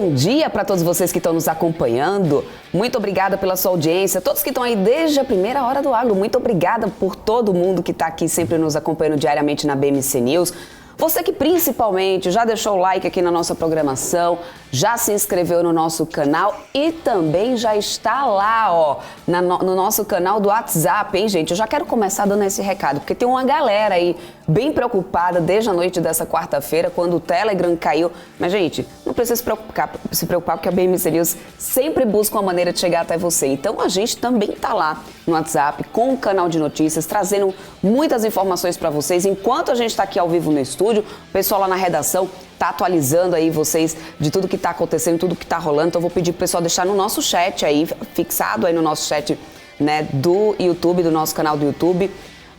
bom dia para todos vocês que estão nos acompanhando. Muito obrigada pela sua audiência. Todos que estão aí desde a primeira hora do agro, muito obrigada por todo mundo que está aqui sempre nos acompanhando diariamente na BMC News. Você que principalmente já deixou o like aqui na nossa programação, já se inscreveu no nosso canal e também já está lá, ó, no nosso canal do WhatsApp, hein, gente? Eu já quero começar dando esse recado, porque tem uma galera aí bem preocupada desde a noite dessa quarta-feira, quando o Telegram caiu. Mas, gente, não precisa se preocupar, porque a BMC News sempre busca uma maneira de chegar até você. Então, a gente também está lá no WhatsApp, com o canal de notícias, trazendo muitas informações para vocês. Enquanto a gente está aqui ao vivo no estúdio, o pessoal lá na redação está atualizando aí vocês de tudo que está acontecendo, tudo que está rolando. Então, eu vou pedir pro pessoal deixar no nosso chat aí, fixado aí no nosso chat, né, do YouTube, do nosso canal do YouTube,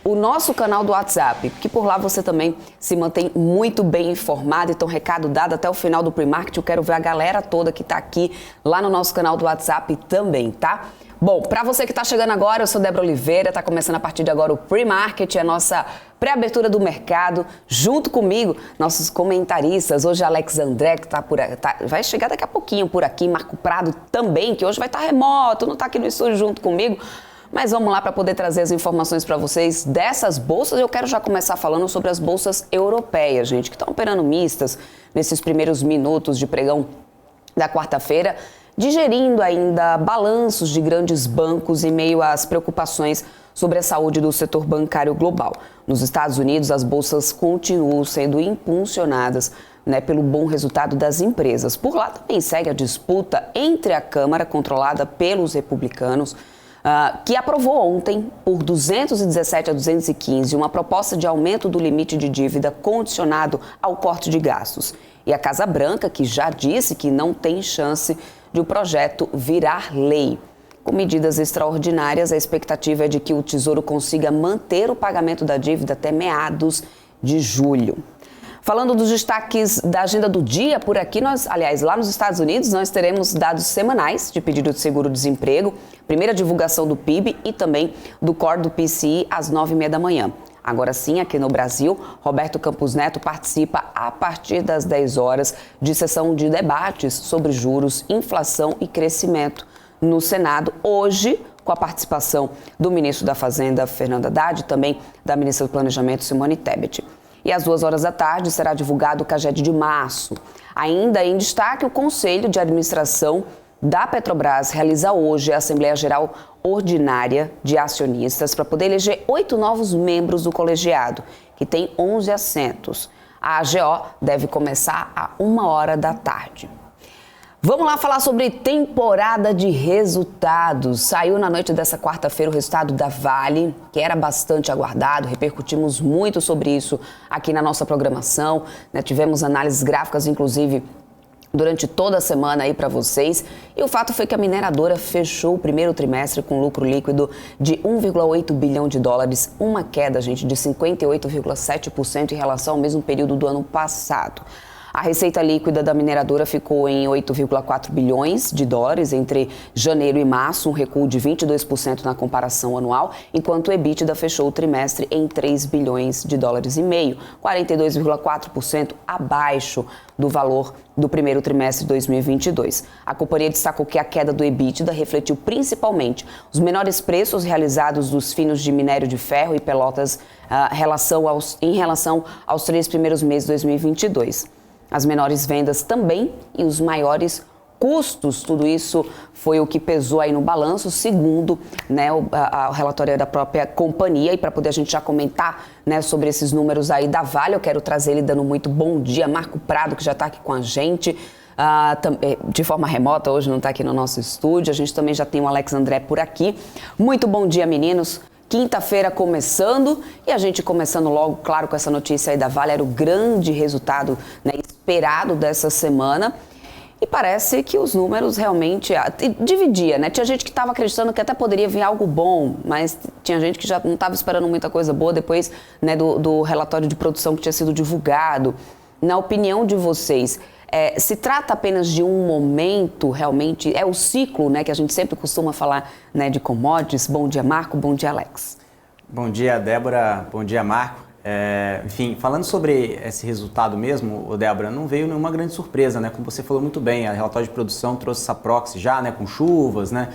o nosso canal do WhatsApp, que por lá você também se mantém muito bem informado. Então, recado dado até o final do Pre-Market. Eu quero ver a galera toda que está aqui lá no nosso canal do WhatsApp também, tá? Bom, para você que está chegando agora, eu sou Débora Oliveira, está começando a partir de agora o Pre-Market, a nossa pré-abertura do mercado, junto comigo, nossos comentaristas. Hoje Alex André, que vai chegar daqui a pouquinho por aqui, Marco Prado também, que hoje vai estar remoto, não está aqui no estúdio junto comigo. Mas vamos lá para poder trazer as informações para vocês dessas bolsas. Eu quero já começar falando sobre as bolsas europeias, gente, que estão operando mistas nesses primeiros minutos de pregão da quarta-feira, digerindo ainda balanços de grandes bancos em meio às preocupações sobre a saúde do setor bancário global. Nos Estados Unidos, as bolsas continuam sendo impulsionadas, né, pelo bom resultado das empresas. Por lá também segue a disputa entre a Câmara, controlada pelos republicanos, que aprovou ontem, por 217 a 215, uma proposta de aumento do limite de dívida condicionado ao corte de gastos. E a Casa Branca, que já disse que não tem chance de o projeto virar lei. Com medidas extraordinárias, a expectativa é de que o Tesouro consiga manter o pagamento da dívida até meados de julho. Falando dos destaques da agenda do dia, por aqui, lá nos Estados Unidos, nós teremos dados semanais de pedido de seguro-desemprego, primeira divulgação do PIB e também do core do PCI às 9h30 da manhã. Agora sim, aqui no Brasil, Roberto Campos Neto participa a partir das 10 horas de sessão de debates sobre juros, inflação e crescimento no Senado, hoje com a participação do ministro da Fazenda, Fernando Haddad, e também da ministra do Planejamento, Simone Tebet. E às 2h da tarde será divulgado o CAGED de março. Ainda em destaque, o Conselho de Administração da Petrobras realiza hoje a Assembleia Geral Ordinária de Acionistas para poder eleger 8 novos membros do colegiado, que tem 11 assentos. A AGO deve começar a 1h da tarde. Vamos lá falar sobre temporada de resultados. Saiu na noite dessa quarta-feira o resultado da Vale, que era bastante aguardado. Repercutimos muito sobre isso aqui na nossa programação, né? Tivemos análises gráficas, inclusive, durante toda a semana aí para vocês. E o fato foi que a mineradora fechou o primeiro trimestre com lucro líquido de 1,8 bilhão de dólares, uma queda, gente, de 58,7% em relação ao mesmo período do ano passado. A receita líquida da mineradora ficou em 8,4 bilhões de dólares entre janeiro e março, um recuo de 22% na comparação anual, enquanto o EBITDA fechou o trimestre em 3 bilhões de dólares e meio, 42,4% abaixo do valor do primeiro trimestre de 2022. A companhia destacou que a queda do EBITDA refletiu principalmente os menores preços realizados dos finos de minério de ferro e Pelotas em relação aos 3 primeiros meses de 2022. As menores vendas também e os maiores custos, tudo isso foi o que pesou aí no balanço, segundo, né, o relatório da própria companhia. E para poder a gente já comentar, né, sobre esses números aí da Vale, eu quero trazer ele dando muito bom dia, Marco Prado, que já está aqui com a gente, de forma remota, hoje não está aqui no nosso estúdio. A gente também já tem o Alex André por aqui. Muito bom dia, meninos. Quinta-feira começando e a gente começando logo, claro, com essa notícia aí da Vale. Era o grande resultado, né, esperado dessa semana. E parece que os números realmente dividia, né? Tinha gente que estava acreditando que até poderia vir algo bom, mas tinha gente que já não estava esperando muita coisa boa depois, né, do relatório de produção que tinha sido divulgado. Na opinião de vocês, se trata apenas de um momento, realmente, é o ciclo, né, que a gente sempre costuma falar, né, de commodities? Bom dia, Marco. Bom dia, Alex. Bom dia, Débora. Bom dia, Marco. Enfim, falando sobre esse resultado mesmo, Débora, não veio nenhuma grande surpresa, né? Como você falou muito bem, a relatório de produção trouxe essa proxy já, né? Com chuvas, né?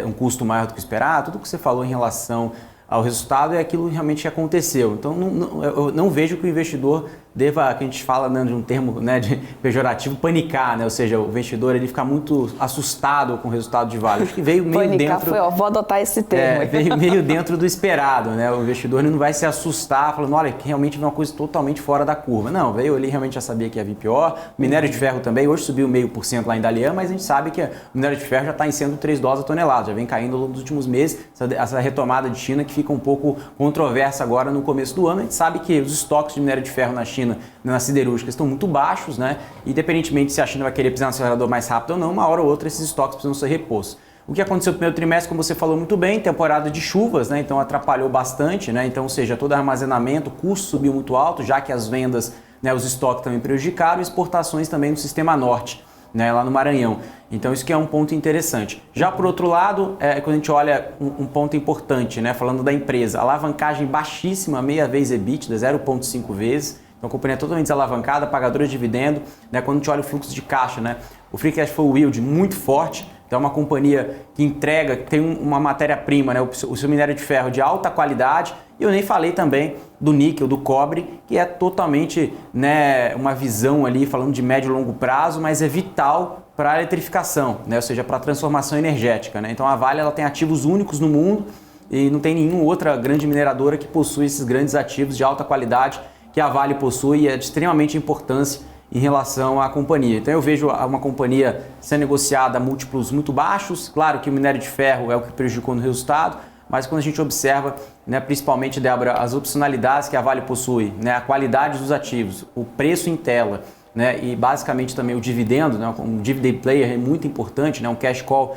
Um custo maior do que esperado, tudo que você falou em relação ao resultado é aquilo que realmente aconteceu. Então, eu não vejo que o investidor deva, que a gente fala, né, de um termo, né, de pejorativo, panicar, né? Ou seja, o investidor ele fica muito assustado com o resultado de Vale. Acho que veio meio panicar dentro... vou adotar esse termo. Veio meio dentro do esperado, né? O investidor ele não vai se assustar falando, olha, que realmente veio uma coisa totalmente fora da curva. Não, veio ali, realmente já sabia que ia vir pior. Minério de ferro também, hoje subiu 0,5% lá em Dalian, mas a gente sabe que o minério de ferro já está em sendo $3 a tonelada, já vem caindo ao longo dos últimos meses, essa retomada de China que fica um pouco controversa agora no começo do ano. A gente sabe que os estoques de minério de ferro na China, nas siderúrgicas, estão muito baixos, né? Independentemente se a China vai querer pisar no acelerador mais rápido ou não, uma hora ou outra esses estoques precisam ser repostos. O que aconteceu no primeiro trimestre, como você falou muito bem, temporada de chuvas, né? Então atrapalhou bastante, né? Então, ou seja, todo armazenamento, o custo subiu muito alto, já que as vendas, né, os estoques também prejudicaram, exportações também no sistema norte, né, lá no Maranhão. Então isso que é um ponto interessante. Já por outro lado, quando a gente olha um ponto importante, né, falando da empresa, alavancagem baixíssima, meia vez EBITDA, 0,5 vezes. Então a companhia é totalmente desalavancada, pagadora de dividendo, né, quando a gente olha o fluxo de caixa, né, o free cash flow yield muito forte. Então é uma companhia que entrega, que tem uma matéria-prima, né, o seu minério de ferro de alta qualidade. E eu nem falei também do níquel, do cobre, que é totalmente, né, uma visão ali, falando de médio e longo prazo, mas é vital para a eletrificação, né, ou seja, para a transformação energética, né? Então a Vale ela tem ativos únicos no mundo e não tem nenhuma outra grande mineradora que possui esses grandes ativos de alta qualidade que a Vale possui e é de extremamente importância em relação à companhia. Então eu vejo uma companhia sendo negociada a múltiplos muito baixos. Claro que o minério de ferro é o que prejudicou no resultado, mas quando a gente observa, né, principalmente, Débora, as opcionalidades que a Vale possui, né, a qualidade dos ativos, o preço em tela, né, e basicamente também o dividendo, né, um dividend player é muito importante, né, um cash call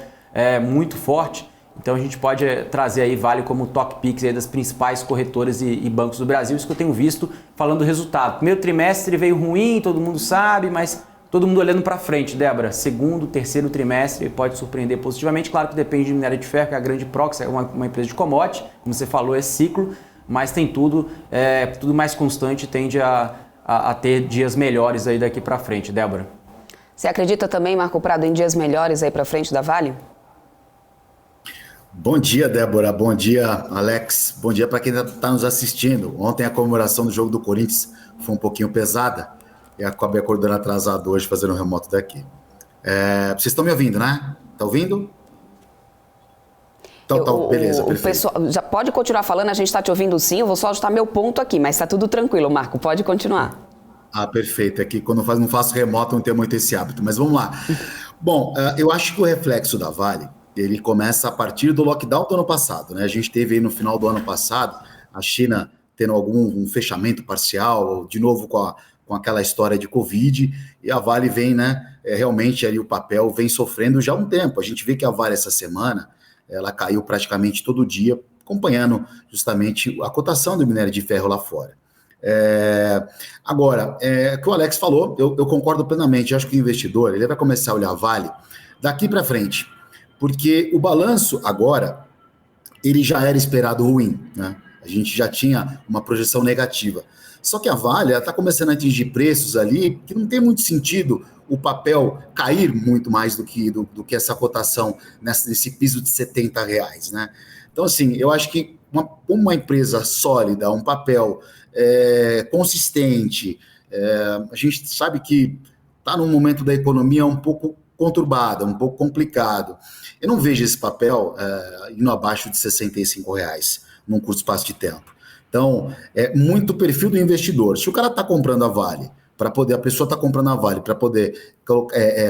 muito forte. Então a gente pode trazer aí Vale como top picks aí das principais corretoras e bancos do Brasil. Isso que eu tenho visto falando do resultado. Primeiro trimestre veio ruim, todo mundo sabe, mas todo mundo olhando para frente, Débora. Segundo, terceiro trimestre pode surpreender positivamente. Claro que depende de minério de ferro, que é a grande proxy, é uma empresa de commodity, como você falou, é ciclo, mas tem tudo mais constante, tende a ter dias melhores aí daqui para frente, Débora. Você acredita também, Marco Prado, em dias melhores aí para frente da Vale? Bom dia, Débora. Bom dia, Alex. Bom dia para quem está nos assistindo. Ontem a comemoração do jogo do Corinthians foi um pouquinho pesada e acabei acordando atrasado hoje fazendo um remoto daqui. Vocês estão me ouvindo, né? Tá ouvindo? Então, beleza, perfeito. O pessoal já pode continuar falando, a gente está te ouvindo sim, eu vou só ajustar meu ponto aqui, mas está tudo tranquilo, Marco, pode continuar. Perfeito. É que quando não faço remoto não tenho muito esse hábito, mas vamos lá. Bom, eu acho que o reflexo da Vale ele começa a partir do lockdown do ano passado, né? A gente teve aí no final do ano passado a China tendo um fechamento parcial, de novo com aquela história de Covid, e a Vale vem, né? Realmente ali o papel vem sofrendo já há um tempo. A gente vê que a Vale essa semana, ela caiu praticamente todo dia, acompanhando justamente a cotação do minério de ferro lá fora. Agora, o que o Alex falou, eu concordo plenamente. Eu acho que o investidor ele vai começar a olhar a Vale daqui para frente, porque o balanço agora, ele já era esperado ruim, né? A gente já tinha uma projeção negativa. Só que a Vale está começando a atingir preços ali que não tem muito sentido o papel cair muito mais do que essa cotação nesse piso de R$70, né? Então, assim, eu acho que uma empresa sólida, um papel consistente, a gente sabe que está num momento da economia um pouco conturbada, um pouco complicado. Eu não vejo esse papel indo abaixo de R$65 num curto espaço de tempo. Então, é muito o perfil do investidor. Se o cara está comprando a Vale, a pessoa está comprando a Vale para poder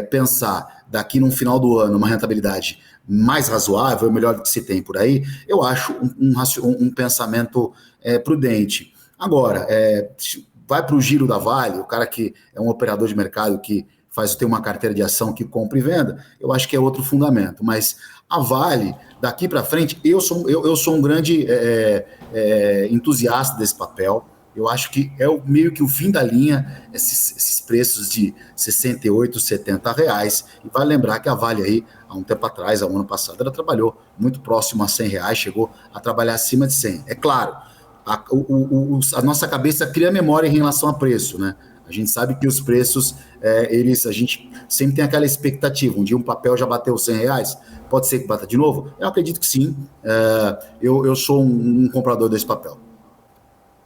pensar daqui no final do ano uma rentabilidade mais razoável, melhor do que se tem por aí, eu acho um pensamento prudente. Agora, vai para o giro da Vale, o cara que é um operador de mercado que tem uma carteira de ação que compra e venda, eu acho que é outro fundamento. Mas a Vale, daqui para frente, eu sou um grande entusiasta desse papel. Eu acho que é meio que o fim da linha, esses preços de R$68, R$70. E vale lembrar que a Vale aí, há um tempo atrás, há um ano passado, ela trabalhou muito próximo a R$100, chegou a trabalhar acima de 100. É claro, a nossa cabeça cria memória em relação a preço, né? A gente sabe que os preços, a gente sempre tem aquela expectativa. Um dia um papel já bateu R$100, pode ser que bata de novo? Eu acredito que sim. Eu sou um comprador desse papel.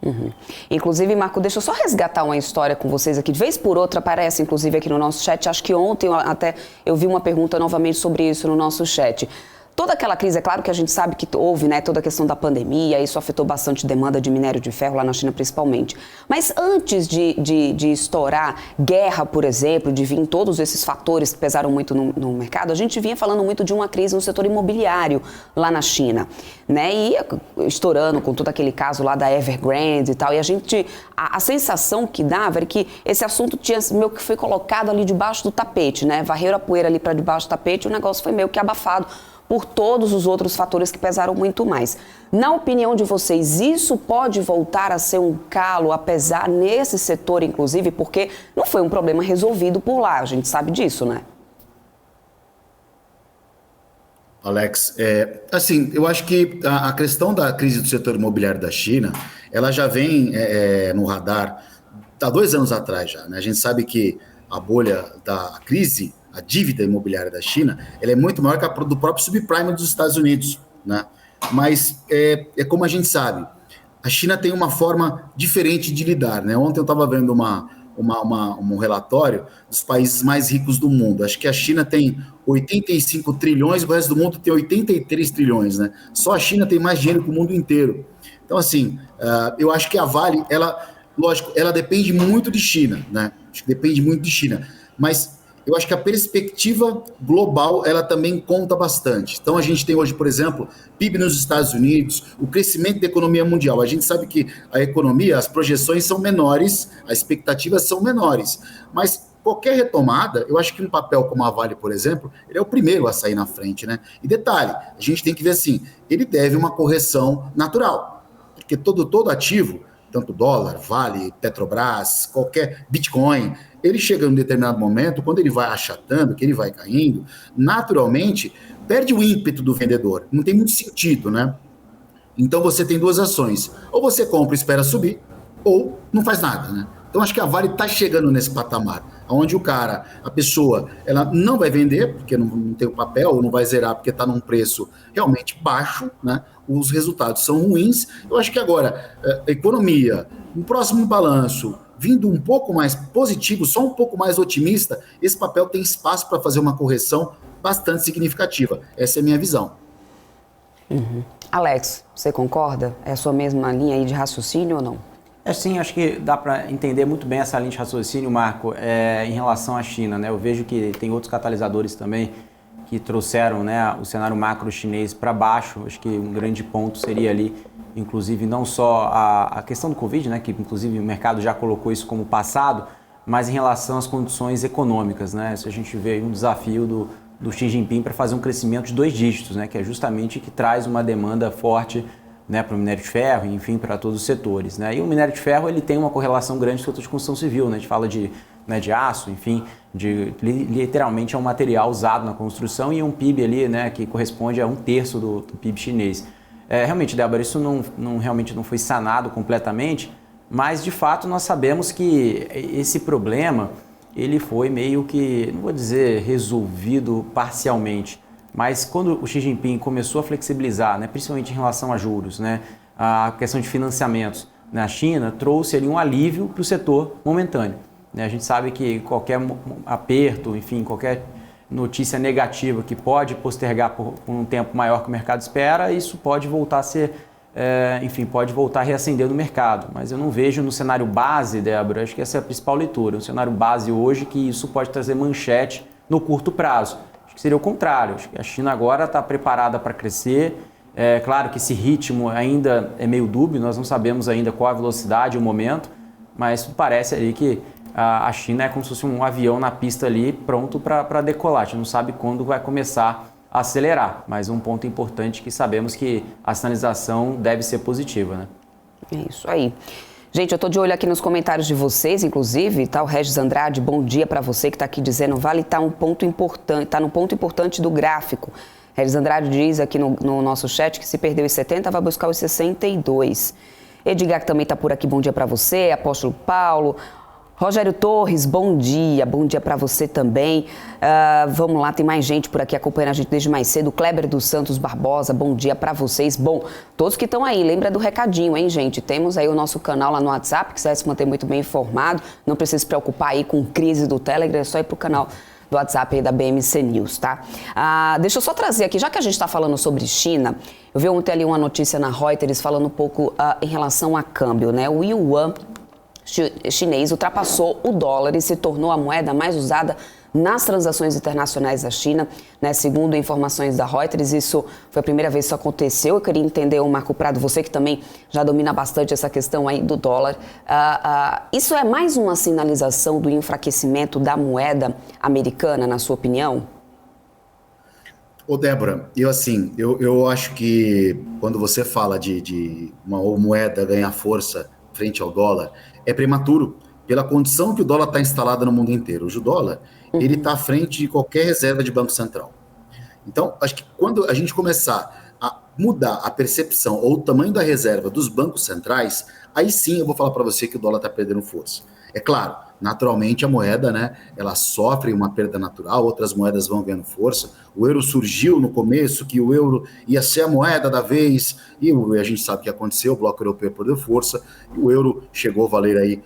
Uhum. Inclusive, Marco, deixa eu só resgatar uma história com vocês aqui. De vez por outra aparece, inclusive, aqui no nosso chat. Acho que ontem até eu vi uma pergunta novamente sobre isso no nosso chat. Toda aquela crise, é claro que a gente sabe que houve, né, toda a questão da pandemia, isso afetou bastante a demanda de minério de ferro lá na China principalmente. Mas antes de estourar guerra, por exemplo, de vir todos esses fatores que pesaram muito no mercado, a gente vinha falando muito de uma crise no setor imobiliário lá na China, né, e estourando com todo aquele caso lá da Evergrande e tal, e a sensação que dava era que esse assunto tinha meio que foi colocado ali debaixo do tapete, né, varreram a poeira ali para debaixo do tapete e o negócio foi meio que abafado por todos os outros fatores que pesaram muito mais. Na opinião de vocês, isso pode voltar a ser um calo, apesar nesse setor, inclusive, porque não foi um problema resolvido por lá, a gente sabe disso, né? Alex, assim, eu acho que a questão da crise do setor imobiliário da China, ela já vem no radar há 2 anos atrás já, né? A gente sabe que a bolha da crise, a dívida imobiliária da China, ela é muito maior que a do próprio subprime dos Estados Unidos, né? Mas como a gente sabe, a China tem uma forma diferente de lidar, né? Ontem eu estava vendo um relatório dos países mais ricos do mundo. Acho que a China tem 85 trilhões, o resto do mundo tem 83 trilhões, né? Só a China tem mais dinheiro que o mundo inteiro. Então, assim, eu acho que a Vale, lógico, ela depende muito de China, né? Acho que depende muito de China, mas eu acho que a perspectiva global, ela também conta bastante. Então, a gente tem hoje, por exemplo, PIB nos Estados Unidos, o crescimento da economia mundial. A gente sabe que a economia, as projeções são menores, as expectativas são menores. Mas qualquer retomada, eu acho que um papel como a Vale, por exemplo, ele é o primeiro a sair na frente, né? E detalhe, a gente tem que ver assim, ele deve uma correção natural. Porque todo ativo, tanto dólar, Vale, Petrobras, qualquer Bitcoin, ele chega em um determinado momento, quando ele vai achatando, que ele vai caindo, naturalmente, perde o ímpeto do vendedor. Não tem muito sentido, né? Então, você tem 2 ações. Ou você compra e espera subir, ou não faz nada, né? Então, acho que a Vale está chegando nesse patamar, onde a pessoa, ela não vai vender, porque não tem o papel, ou não vai zerar, porque está num preço realmente baixo, né? Os resultados são ruins. Eu acho que agora, a economia, um próximo balanço, vindo um pouco mais positivo, só um pouco mais otimista, esse papel tem espaço para fazer uma correção bastante significativa. Essa é a minha visão. Uhum. Alex, você concorda? É a sua mesma linha aí de raciocínio ou não? Sim, acho que dá para entender muito bem essa linha de raciocínio, Marco, em relação à China, né? Eu vejo que tem outros catalisadores também que trouxeram, né, o cenário macro chinês para baixo. Acho que um grande ponto seria ali, inclusive, não só a questão do Covid, né, que inclusive o mercado já colocou isso como passado, mas em relação às condições econômicas, né? Se a gente vê aí um desafio do Xi Jinping para fazer um crescimento de 2 dígitos, né, que é justamente que traz uma demanda forte, né, para o minério de ferro, enfim, para todos os setores, né? E o minério de ferro, ele tem uma correlação grande com o setor de construção civil, né? A gente fala de aço, enfim, literalmente é um material usado na construção e um PIB ali, né, que corresponde a 1/3 do PIB chinês. Realmente, Débora, isso realmente não foi sanado completamente, mas de fato nós sabemos que esse problema, ele foi meio que, não vou dizer resolvido parcialmente, mas quando o Xi Jinping começou a flexibilizar, né, principalmente em relação a juros, né, a questão de financiamentos na China, trouxe ali um alívio para o setor momentâneo. A gente sabe que qualquer aperto, enfim, qualquer notícia negativa que pode postergar por um tempo maior que o mercado espera, isso pode voltar a ser, pode voltar a reacender no mercado. Mas eu não vejo no cenário base, Débora, acho que essa é a principal leitura, um cenário base hoje que isso pode trazer manchete no curto prazo. Acho que seria o contrário, acho que a China agora está preparada para crescer. É claro que esse ritmo ainda é meio dúbio, nós não sabemos ainda qual a velocidade, o momento, mas parece ali que a China é como se fosse um avião na pista ali, pronto para decolar. A gente não sabe quando vai começar a acelerar, mas um ponto importante que sabemos que a sinalização deve ser positiva, né? É isso aí. Gente, eu tô de olho aqui nos comentários de vocês, inclusive, tá o Regis Andrade, bom dia para você que está aqui dizendo, Vale tá no ponto importante do gráfico. Regis Andrade diz aqui no nosso chat que se perdeu os 70, vai buscar os 62. Edgar, que também está por aqui, bom dia para você. Apóstolo Paulo. Rogério Torres, bom dia para você também. Vamos lá, tem mais gente por aqui acompanhando a gente desde mais cedo. Kleber dos Santos Barbosa, bom dia para vocês. Bom, todos que estão aí, lembra do recadinho, hein, gente? Temos aí o nosso canal lá no WhatsApp, que você vai se manter muito bem informado. Não precisa se preocupar aí com crise do Telegram, é só ir pro canal do WhatsApp aí da BMC News, tá? Deixa eu só trazer aqui, já que a gente está falando sobre China, eu vi ontem ali uma notícia na Reuters falando um pouco em relação a câmbio, né? O yuan chinês ultrapassou o dólar e se tornou a moeda mais usada nas transações internacionais da China, né? Segundo informações da Reuters, isso foi a primeira vez que isso aconteceu. Eu queria entender, Marco Prado, você que também já domina bastante essa questão aí do dólar. Isso é mais uma sinalização do enfraquecimento da moeda americana, na sua opinião? Ô, Débora, eu acho que quando você fala de uma moeda ganhar força frente ao dólar, é prematuro, pela condição que o dólar está instalado no mundo inteiro. O dólar, ele está à frente de qualquer reserva de Banco Central. Então, acho que quando a gente começar a mudar a percepção ou o tamanho da reserva dos bancos centrais, aí sim eu vou falar para você que o dólar está perdendo força. É claro, naturalmente a moeda, né, ela sofre uma perda natural, outras moedas vão ganhando força. O euro surgiu no começo, que o euro ia ser a moeda da vez, e a gente sabe o que aconteceu, o bloco europeu perdeu força, e o euro chegou a valer aí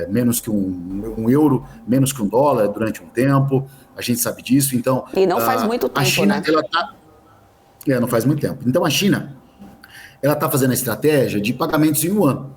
menos que um euro, menos que um dólar durante um tempo, a gente sabe disso. Então, e não faz muito tempo, a China, né? ela tá... não faz muito tempo. Então a China, ela está fazendo a estratégia de pagamentos em yuan.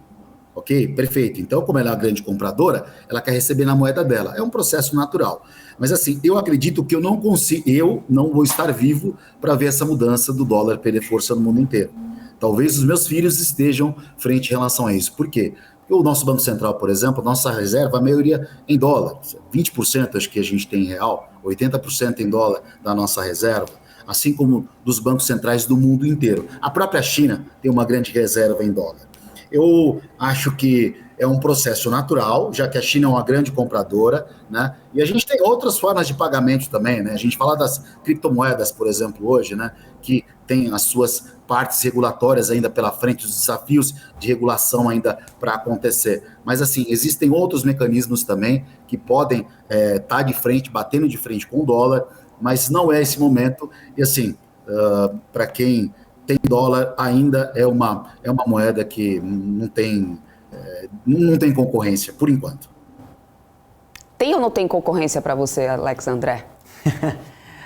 Ok? Perfeito. Então, como ela é uma grande compradora, ela quer receber na moeda dela. É um processo natural. Mas assim, eu acredito que eu não vou estar vivo para ver essa mudança do dólar perder força no mundo inteiro. Talvez os meus filhos estejam frente em relação a isso. Por quê? Porque o nosso Banco Central, por exemplo, a nossa reserva, a maioria em dólar. 20% acho que a gente tem em real, 80% em dólar da nossa reserva, assim como dos bancos centrais do mundo inteiro. A própria China tem uma grande reserva em dólar. Eu acho que é um processo natural, já que a China é uma grande compradora, né? E a gente tem outras formas de pagamento também, né? A gente fala das criptomoedas, por exemplo, hoje, né? Que tem as suas partes regulatórias ainda pela frente, os desafios de regulação ainda para acontecer. Mas, assim, existem outros mecanismos também que podem estar de frente, batendo de frente com o dólar, mas não é esse momento. E, assim, para quem tem dólar, ainda é uma moeda que não tem concorrência, por enquanto. Tem ou não tem concorrência para você, Alex André?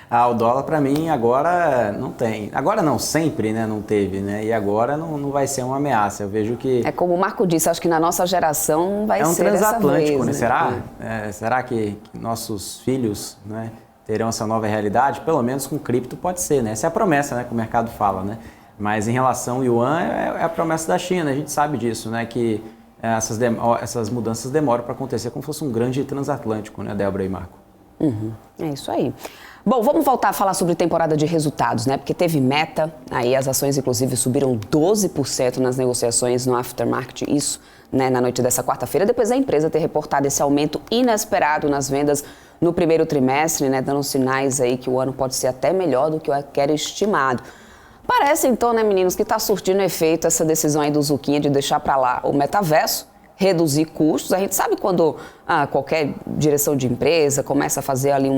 O dólar para mim agora não tem. Agora não, sempre, né, não teve, né? E agora não vai ser uma ameaça. Eu vejo que... É como o Marco disse, acho que na nossa geração vai ser dessa vez. É um transatlântico, né? Será? Será que nossos filhos, né, terão essa nova realidade? Pelo menos com cripto pode ser, né? Essa é a promessa, né, que o mercado fala, né? Mas em relação ao yuan, é a promessa da China, a gente sabe disso, né? Que essas mudanças demoram para acontecer como se fosse um grande transatlântico, né, Débora e Marco? É isso aí. Bom, vamos voltar a falar sobre temporada de resultados, né? Porque teve Meta, aí as ações inclusive subiram 12% nas negociações no aftermarket, isso, né, na noite dessa quarta-feira, depois da empresa ter reportado esse aumento inesperado nas vendas no primeiro trimestre, né, dando sinais aí que o ano pode ser até melhor do que o que era estimado. Parece então, né, meninos, que está surtindo efeito essa decisão aí do Zucchini de deixar para lá o metaverso, reduzir custos. A gente sabe quando qualquer direção de empresa começa a fazer ali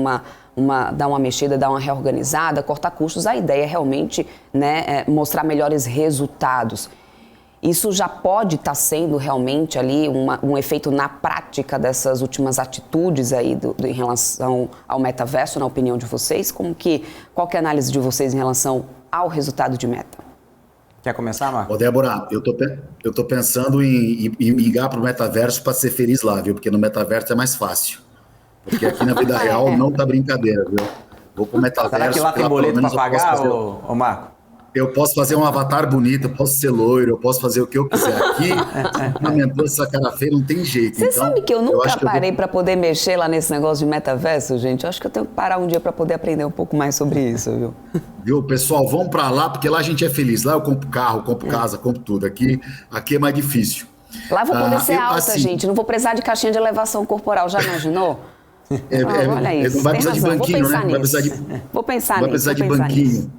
dar uma mexida, dar uma reorganizada, cortar custos, a ideia é realmente, né, mostrar melhores resultados. Isso já pode estar sendo realmente ali um efeito na prática dessas últimas atitudes aí em relação ao metaverso, na opinião de vocês? Qual que é a análise de vocês em relação ao resultado de Meta? Quer começar, Marco? Ô, Débora, eu tô pensando em ligar para o metaverso para ser feliz lá, viu? Porque no metaverso é mais fácil. Porque aqui na vida real não tá brincadeira, viu? Vou pro metaverso. Será que lá tem boleto para pagar, ô Marco? Eu posso fazer um avatar bonito, eu posso ser loiro, eu posso fazer o que eu quiser. Aqui, aumentou essa cara feia, não tem jeito. Você sabe que eu nunca parei para poder mexer lá nesse negócio de metaverso, gente? Eu acho que eu tenho que parar um dia para poder aprender um pouco mais sobre isso, viu? Viu, pessoal? Vamos para lá, porque lá a gente é feliz. Lá eu compro carro, compro casa, compro tudo. Aqui é mais difícil. Lá eu vou poder ser alta, assim, gente. Não vou precisar de caixinha de elevação corporal. Já imaginou? Olha isso. Não vai precisar de banquinho, né? Vou pensar vai precisar de banquinho. Nisso.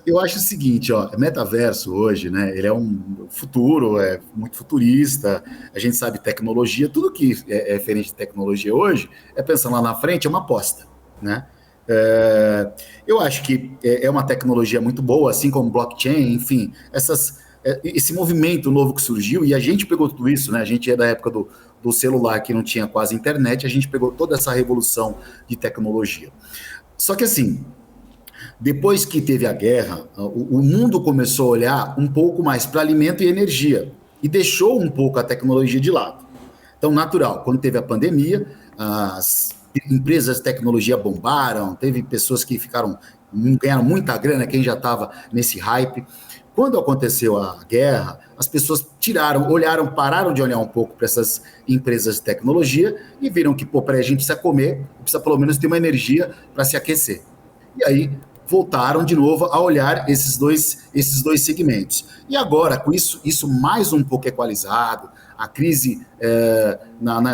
Eu acho o seguinte, ó, metaverso hoje, né? Ele é um futuro, é muito futurista. A gente sabe tecnologia, tudo que é referente de tecnologia hoje é pensando lá na frente, é uma aposta, né? Eu acho que é uma tecnologia muito boa, assim como blockchain, enfim, esse movimento novo que surgiu, e a gente pegou tudo isso, né? A gente é da época do celular, que não tinha quase internet, a gente pegou toda essa revolução de tecnologia. Só que assim, depois que teve a guerra, o mundo começou a olhar um pouco mais para alimento e energia, e deixou um pouco a tecnologia de lado. Então, natural, quando teve a pandemia, as empresas de tecnologia bombaram, teve pessoas que ganharam muita grana, quem já estava nesse hype. Quando aconteceu a guerra, as pessoas pararam de olhar um pouco para essas empresas de tecnologia e viram que, peraí, a gente precisa comer, precisa pelo menos ter uma energia para se aquecer. E aí voltaram de novo a olhar esses dois segmentos. E agora, com isso mais um pouco equalizado, a crise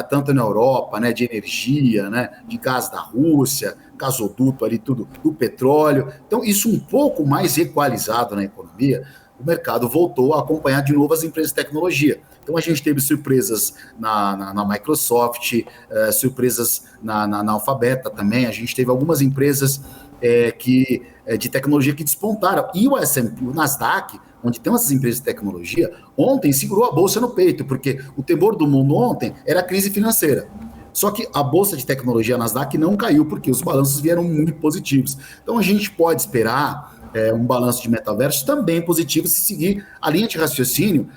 tanto na Europa, né, de energia, né, de gás da Rússia, gasoduto ali, tudo, do petróleo. Então, isso um pouco mais equalizado na economia, o mercado voltou a acompanhar de novo as empresas de tecnologia. Então, a gente teve surpresas na Microsoft, surpresas na Alphabeta também, a gente teve algumas empresas de tecnologia que despontaram. E o S&P, o Nasdaq, onde tem essas empresas de tecnologia, ontem segurou a bolsa no peito, porque o temor do mundo ontem era a crise financeira. Só que a bolsa de tecnologia Nasdaq não caiu, porque os balanços vieram muito positivos. Então a gente pode esperar um balanço de metaverso também positivo se seguir a linha de raciocínio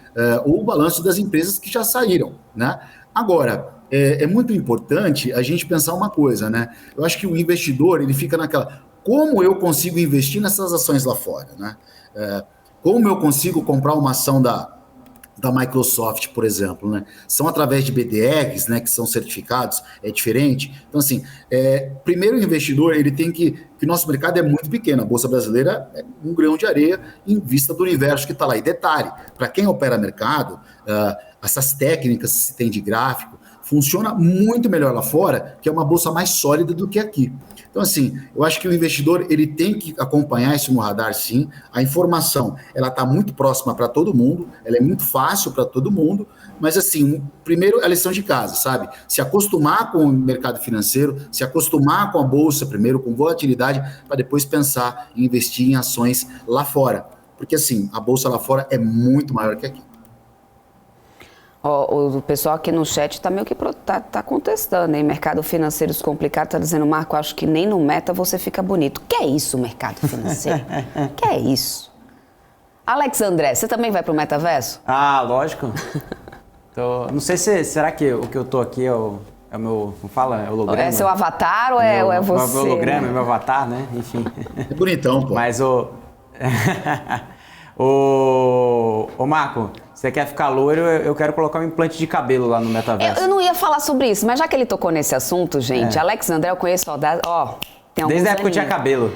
ou o balanço das empresas que já saíram, né? Agora, é muito importante a gente pensar uma coisa, né? Eu acho que o investidor, ele fica naquela, como eu consigo investir nessas ações lá fora, né? Como eu consigo comprar uma ação da Microsoft, por exemplo, né? São através de BDRs, né, que são certificados, é diferente. Então, assim, primeiro o investidor, ele tem que o nosso mercado é muito pequeno, a Bolsa Brasileira é um grão de areia em vista do universo que está lá. E detalhe, para quem opera mercado, essas técnicas que se tem de gráfico, funciona muito melhor lá fora, que é uma bolsa mais sólida do que aqui. Então, assim, eu acho que o investidor, ele tem que acompanhar isso no radar, sim. A informação, ela está muito próxima para todo mundo, ela é muito fácil para todo mundo, mas, assim, primeiro, a lição de casa, sabe? Se acostumar com o mercado financeiro, se acostumar com a bolsa primeiro, com volatilidade, para depois pensar em investir em ações lá fora. Porque, assim, a bolsa lá fora é muito maior que aqui. O pessoal aqui no chat está meio que tá contestando, hein? Mercado financeiro complicado, está dizendo, Marco, acho que nem no meta você fica bonito. Que é isso, mercado financeiro? Que é isso? Alex André, você também vai para o metaverso? Ah, lógico. Não sei será que o que eu tô aqui é o meu, como fala, é holograma? É seu avatar ou é você? Meu holograma, é meu avatar, né? Enfim. É bonitão, pô. Mas Ô Marco, você quer ficar loiro, eu quero colocar um implante de cabelo lá no metaverso. Eu não ia falar sobre isso, mas já que ele tocou nesse assunto, gente, Alex André eu conheço, desde a época que eu tinha cabelo.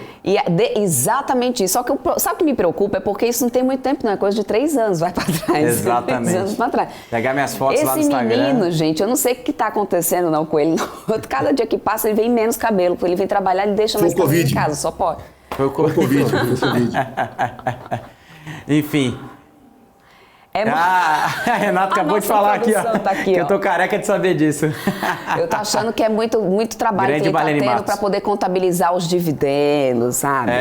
Exatamente isso. Só que sabe o que me preocupa? É porque isso não tem muito tempo, não. É coisa de 3 anos, vai pra trás. Exatamente. 3 anos pra trás. Pegar minhas fotos lá no Instagram. Esse menino, gente, eu não sei o que tá acontecendo não com ele. Cada dia que passa, ele vem menos cabelo. Ele vem trabalhar, ele deixa mais cabelo em casa, só pode. Foi o Covid. Enfim. A Renata acabou de falar aqui, ó, tá aqui, que eu tô careca de saber disso. Eu tô achando que é muito trabalho que ele tá tendo para poder contabilizar os dividendos, sabe?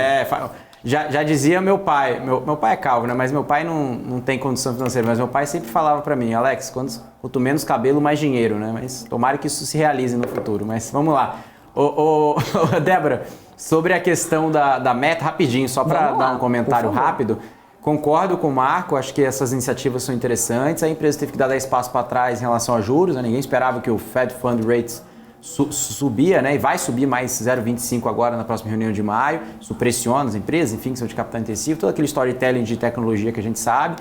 Já dizia meu pai, meu pai é calvo, né? Mas meu pai não tem condição financeira, mas meu pai sempre falava para mim, Alex, quanto menos cabelo, mais dinheiro, né? Mas tomara que isso se realize no futuro, mas vamos lá. Débora, sobre a questão da meta, rapidinho, só para dar um comentário rápido. Concordo com o Marco, acho que essas iniciativas são interessantes. A empresa teve que dar espaço para trás em relação a juros, né? Ninguém esperava que o Fed Fund Rates subia, né? E vai subir mais 0,25 agora na próxima reunião de maio. Isso pressiona as empresas, enfim, que são de capital intensivo, todo aquele storytelling de tecnologia que a gente sabe.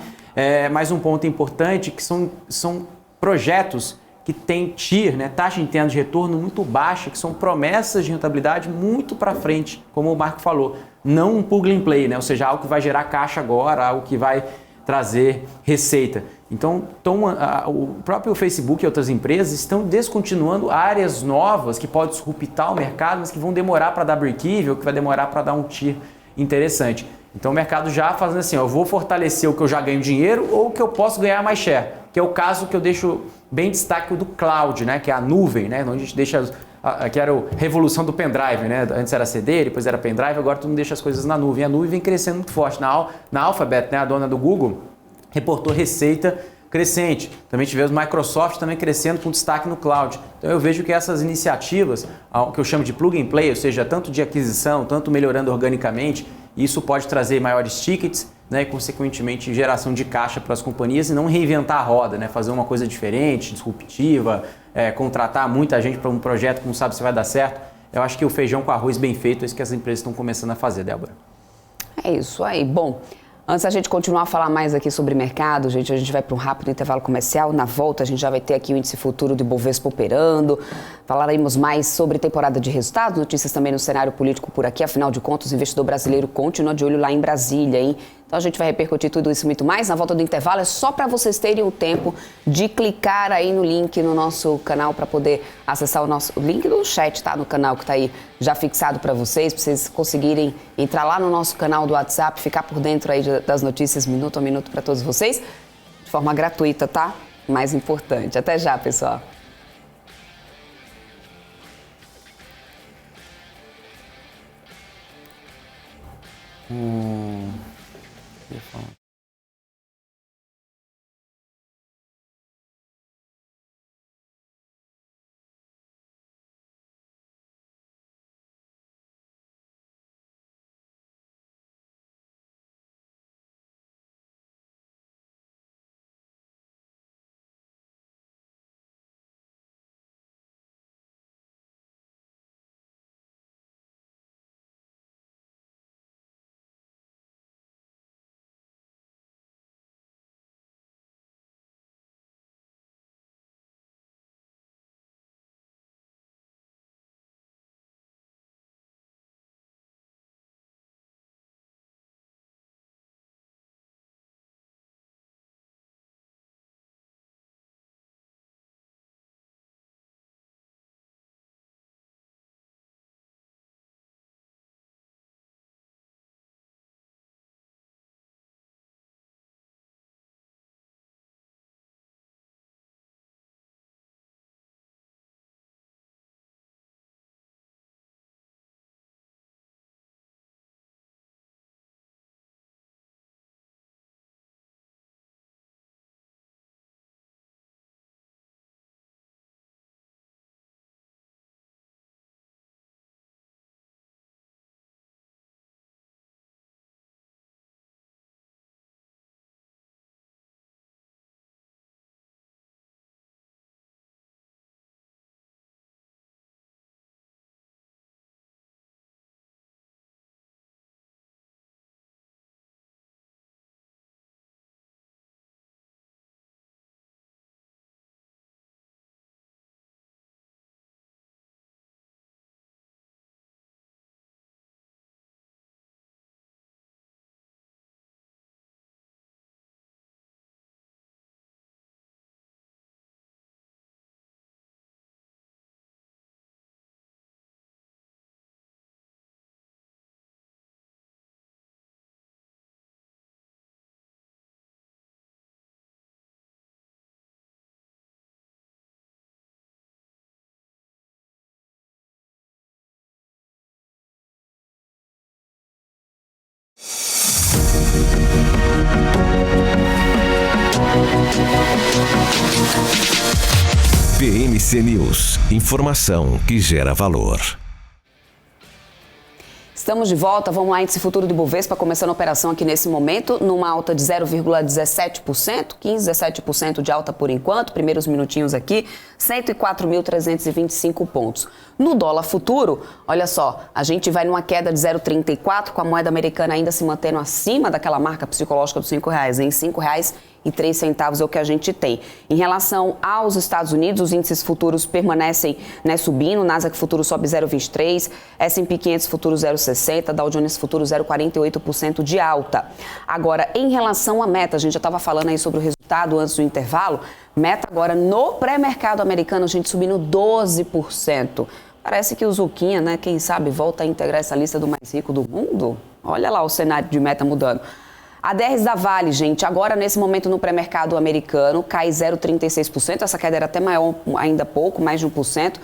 Mais um ponto importante que são projetos que tem TIR, né, taxa interna de retorno muito baixa, que são promessas de rentabilidade muito para frente, como o Marco falou. Não um plug and play, né, ou seja, algo que vai gerar caixa agora, algo que vai trazer receita. Então, o próprio Facebook e outras empresas estão descontinuando áreas novas que podem disruptar o mercado, mas que vão demorar para dar break-even ou que vai demorar para dar um TIR interessante. Então, o mercado já fazendo assim, eu vou fortalecer o que eu já ganho dinheiro ou o que eu posso ganhar mais share, que é o caso que eu deixo bem destaque do cloud, né, que é a nuvem, né, onde a gente deixa, que era a revolução do pendrive, né, antes era CD, depois era pendrive, agora todo mundo deixa as coisas na nuvem. A nuvem vem crescendo muito forte. Na Alphabet, né, a dona do Google, reportou receita crescente. Também tivemos Microsoft também crescendo com destaque no cloud. Então eu vejo que essas iniciativas, o que eu chamo de plug and play, ou seja, tanto de aquisição, tanto melhorando organicamente, isso pode trazer maiores tickets, né, e consequentemente geração de caixa para as companhias e não reinventar a roda, né, fazer uma coisa diferente, disruptiva, contratar muita gente para um projeto que não sabe se vai dar certo. Eu acho que o feijão com arroz bem feito é isso que as empresas estão começando a fazer, Débora. É isso aí. Bom, antes da gente continuar a falar mais aqui sobre mercado, a gente vai para um rápido intervalo comercial. Na volta, a gente já vai ter aqui o índice futuro do Ibovespa operando. Falaremos mais sobre temporada de resultados, notícias também no cenário político por aqui. Afinal de contas, o investidor brasileiro continua de olho lá em Brasília, hein? Então a gente vai repercutir tudo isso e muito mais. Na volta do intervalo é só para vocês terem o tempo de clicar aí no link no nosso canal para poder acessar o link do chat, tá? No canal que tá aí já fixado para vocês conseguirem entrar lá no nosso canal do WhatsApp, ficar por dentro aí das notícias minuto a minuto para todos vocês, de forma gratuita, tá? Mais importante. Até já, pessoal. BMC News, informação que gera valor. Estamos de volta, vamos lá, índice futuro do Ibovespa começando a operação aqui nesse momento, numa alta de 0,17%, 17% de alta por enquanto, primeiros minutinhos aqui, 104.325 pontos. No dólar futuro, olha só, a gente vai numa queda de 0,34, com a moeda americana ainda se mantendo acima daquela marca psicológica dos R$5, em R$5,03 é o que a gente tem. Em relação aos Estados Unidos, os índices futuros permanecem subindo, o Nasdaq futuro sobe 0,23, S&P 500 futuro 0,60, 0,60%, Dow Jones Futuro 0,48% de alta. Agora, em relação à meta, a gente já estava falando aí sobre o resultado antes do intervalo, meta agora no pré-mercado americano, a gente subindo 12%. Parece que o Zuquinha, né, quem sabe, volta a integrar essa lista do mais rico do mundo? Olha lá o cenário de meta mudando. A DRs da Vale, gente, agora nesse momento no pré-mercado americano, cai 0,36%, essa queda era até maior, ainda pouco, mais de 1%.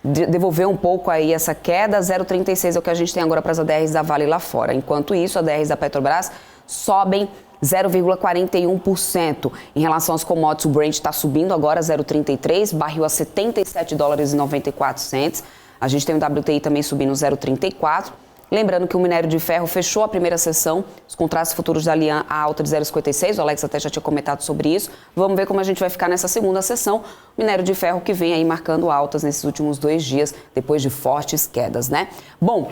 Devolveu um pouco aí essa queda, 0,36% é o que a gente tem agora para as ADRs da Vale lá fora. Enquanto isso, as ADRs da Petrobras sobem 0,41%. Em relação aos commodities, o Brent está subindo agora 0,33%, barril a $77,94. A gente tem o WTI também subindo 0,34%. Lembrando que o minério de ferro fechou a primeira sessão, os contratos futuros da Lian a alta de 0,56, o Alex até já tinha comentado sobre isso. Vamos ver como a gente vai ficar nessa segunda sessão. O minério de ferro que vem aí marcando altas nesses últimos 2 dias, depois de fortes quedas, né? Bom,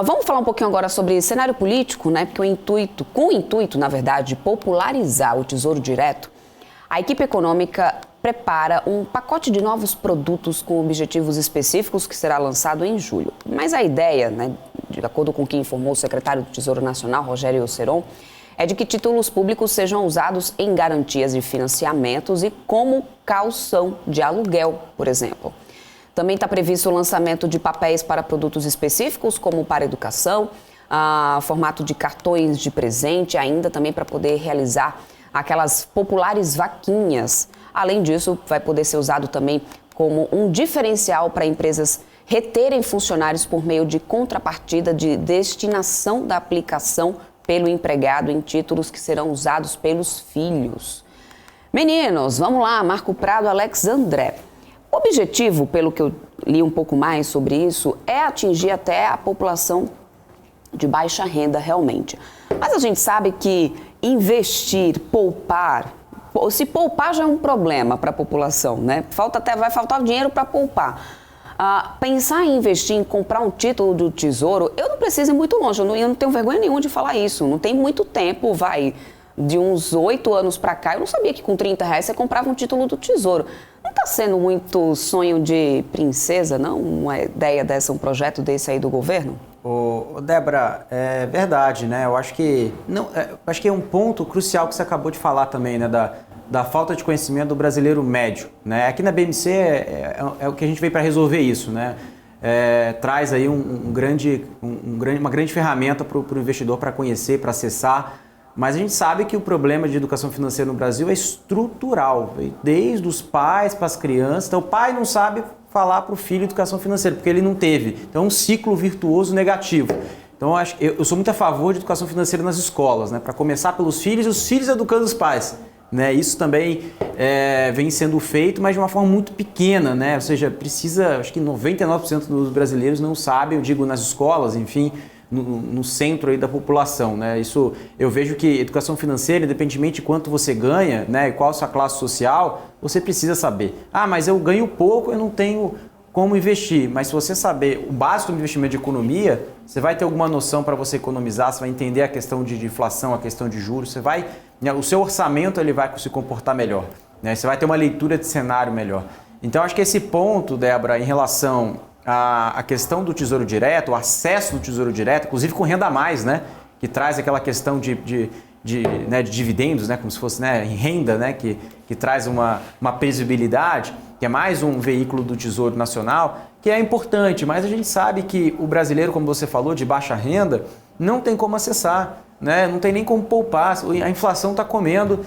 vamos falar um pouquinho agora sobre cenário político, né? Porque com o intuito, na verdade, de popularizar o Tesouro Direto, a equipe econômica prepara um pacote de novos produtos com objetivos específicos que será lançado em julho. Mas a ideia, né, de acordo com o que informou o secretário do Tesouro Nacional, Rogério Osseron, é de que títulos públicos sejam usados em garantias de financiamentos e como caução de aluguel, por exemplo. Também está previsto o lançamento de papéis para produtos específicos, como para educação, formato de cartões de presente, ainda também para poder realizar aquelas populares vaquinhas. Além disso, vai poder ser usado também como um diferencial para empresas reterem funcionários por meio de contrapartida de destinação da aplicação pelo empregado em títulos que serão usados pelos filhos. Meninos, vamos lá, Marco Prado, Alex André. O objetivo, pelo que eu li um pouco mais sobre isso, é atingir até a população de baixa renda realmente. Mas a gente sabe que investir, poupar, se poupar já é um problema para a população, né? Vai faltar dinheiro para poupar. Pensar em investir, em comprar um título do Tesouro, eu não preciso ir muito longe, eu não tenho vergonha nenhuma de falar isso. Não tem muito tempo, de uns 8 anos para cá, eu não sabia que com R$30 você comprava um título do Tesouro. Não está sendo muito sonho de princesa, não? Uma ideia dessa, um projeto desse aí do governo? Débora, é verdade, né? Eu acho que é um ponto crucial que você acabou de falar também, né? Da falta de conhecimento do brasileiro médio, né? Aqui na BMC é o que a gente veio para resolver isso, né? Traz aí uma grande ferramenta para o investidor para conhecer, para acessar. Mas a gente sabe que o problema de educação financeira no Brasil é estrutural, desde os pais para as crianças. Então o pai não sabe falar para o filho educação financeira, porque ele não teve. Então é um ciclo virtuoso negativo. Então eu sou muito a favor de educação financeira nas escolas, né? Para começar pelos filhos e os filhos educando os pais. Né? Isso também vem sendo feito, mas de uma forma muito pequena, né? Ou seja, acho que 99% dos brasileiros não sabem, eu digo nas escolas, enfim, no centro aí da população, né? Isso, eu vejo que educação financeira, independentemente de quanto você ganha, né, e qual a sua classe social, você precisa saber. Mas eu ganho pouco, eu não tenho como investir. Mas se você saber o básico do investimento de economia, você vai ter alguma noção para você economizar, você vai entender a questão de inflação, a questão de juros, o seu orçamento ele vai se comportar melhor, né? Você vai ter uma leitura de cenário melhor. Então, acho que esse ponto, Débora, em relação à questão do Tesouro Direto, o acesso do Tesouro Direto, inclusive com renda a mais, né? Que traz aquela questão de dividendos, né? Como se fosse, né, em renda, né? Que traz uma previsibilidade, que é mais um veículo do Tesouro Nacional, que é importante, mas a gente sabe que o brasileiro, como você falou, de baixa renda, não tem como acessar, né? Não tem nem como poupar, a inflação está comendo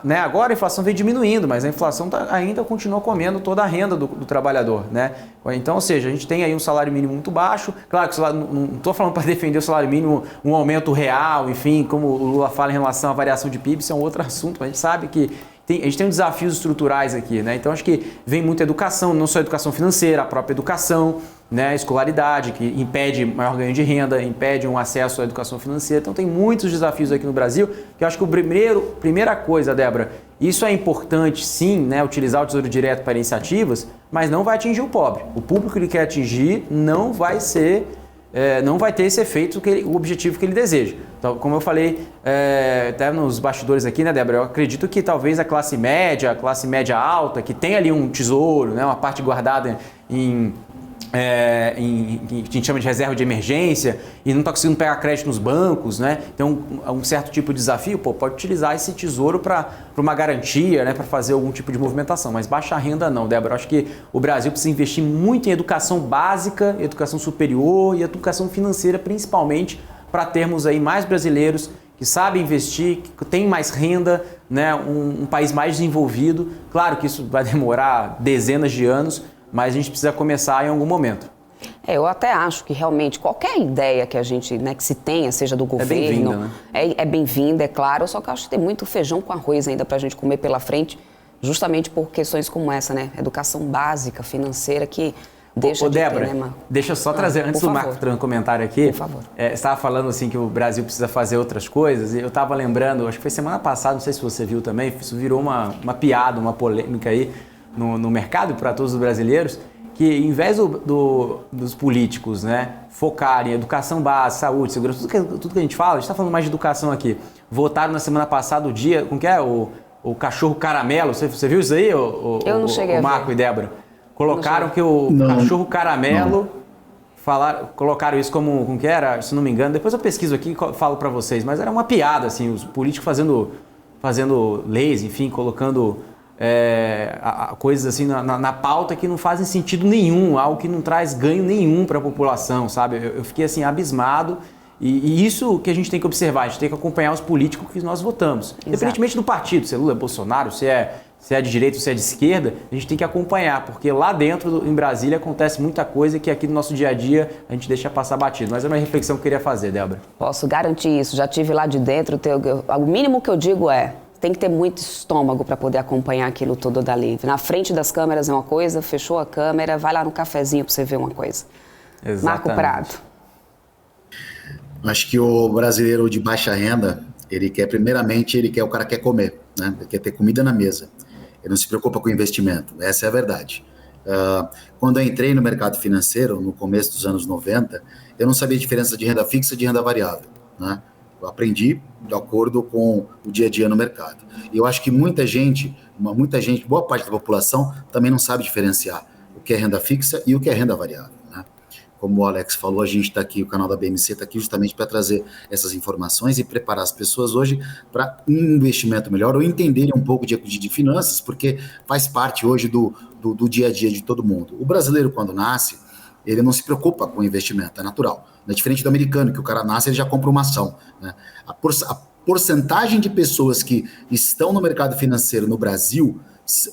né? Agora a inflação vem diminuindo, mas a inflação ainda continua comendo toda a renda do trabalhador, né? Então, ou seja, a gente tem aí um salário mínimo muito baixo, claro que não estou falando para defender o salário mínimo, um aumento real, enfim, como o Lula fala em relação à variação de PIB, isso é um outro assunto, mas a gente sabe que a gente tem desafios estruturais aqui, né? Então, acho que vem muita educação, não só educação financeira, a própria educação, né? Escolaridade, que impede maior ganho de renda, impede um acesso à educação financeira. Então, tem muitos desafios aqui no Brasil, que eu acho que primeira coisa, Débora, isso é importante, sim, né? Utilizar o Tesouro Direto para iniciativas, mas não vai atingir o pobre. O público que ele quer atingir não vai ter esse efeito, o objetivo que ele deseja. Então, como eu falei até nos bastidores aqui, né, Débora, eu acredito que talvez a classe média alta, que tem ali um tesouro, né, uma parte guardada em que a gente chama de reserva de emergência e não está conseguindo pegar crédito nos bancos, né? Então, um certo tipo de desafio, pode utilizar esse tesouro para uma garantia, né? Para fazer algum tipo de movimentação, mas baixa renda não, Débora. Eu acho que o Brasil precisa investir muito em educação básica, educação superior e educação financeira, principalmente, para termos aí mais brasileiros que sabem investir, que têm mais renda, né? Um país mais desenvolvido. Claro que isso vai demorar dezenas de anos, mas a gente precisa começar em algum momento. Eu até acho que realmente qualquer ideia que a gente, né, que se tenha, seja do governo, bem-vinda, né? é bem-vinda, é claro, só que eu acho que tem muito feijão com arroz ainda para a gente comer pela frente, justamente por questões como essa, né? Educação básica, financeira, que deixa de Débora, ter, né, Marco? deixa eu só trazer, antes do Marco trazer um comentário aqui, por favor. Você estava falando assim que o Brasil precisa fazer outras coisas, e eu estava lembrando, acho que foi semana passada, não sei se você viu também, isso virou uma piada, uma polêmica aí no mercado para todos os brasileiros, que em vez dos políticos, né, focarem em educação básica, saúde, segurança, tudo que a gente fala, a gente está falando mais de educação aqui, votaram na semana passada o dia, como que é? O cachorro caramelo, você viu isso aí, eu não cheguei a ver. Marco e Débora? Colocaram que o cachorro caramelo, colocaram isso como que era, se não me engano, depois eu pesquiso aqui e falo para vocês, mas era uma piada, assim, os políticos fazendo leis, enfim, colocando coisas assim na pauta que não fazem sentido nenhum, algo que não traz ganho nenhum para a população, sabe? Eu fiquei assim abismado e isso que a gente tem que observar, a gente tem que acompanhar os políticos que nós votamos. Exato. Independentemente do partido, se é Lula, Bolsonaro, se é de direita ou se é de esquerda, a gente tem que acompanhar, porque lá dentro, em Brasília, acontece muita coisa que aqui no nosso dia a dia a gente deixa passar batido. Mas é uma reflexão que eu queria fazer, Débora. Posso garantir isso, já estive lá de dentro, o mínimo que eu digo tem que ter muito estômago para poder acompanhar aquilo tudo dali. Na frente das câmeras é uma coisa, fechou a câmera, vai lá no cafezinho para você ver uma coisa. Exatamente. Marco Prado. Acho que o brasileiro de baixa renda, ele quer o cara quer comer, né? Ele quer ter comida na mesa. Ele não se preocupa com investimento, essa é a verdade. Quando eu entrei no mercado financeiro, no começo dos anos 90, eu não sabia a diferença de renda fixa e de renda variável, né? Eu aprendi de acordo com o dia a dia no mercado. E eu acho que muita gente, boa parte da população, também não sabe diferenciar o que é renda fixa e o que é renda variável, né? Como o Alex falou, a gente está aqui, o canal da BMC está aqui justamente para trazer essas informações e preparar as pessoas hoje para um investimento melhor ou entenderem um pouco de finanças, porque faz parte hoje do dia a dia de todo mundo. O brasileiro, quando nasce, ele não se preocupa com investimento, é natural. Não é diferente do americano, que o cara nasce e ele já compra uma ação, né? A porcentagem de pessoas que estão no mercado financeiro no Brasil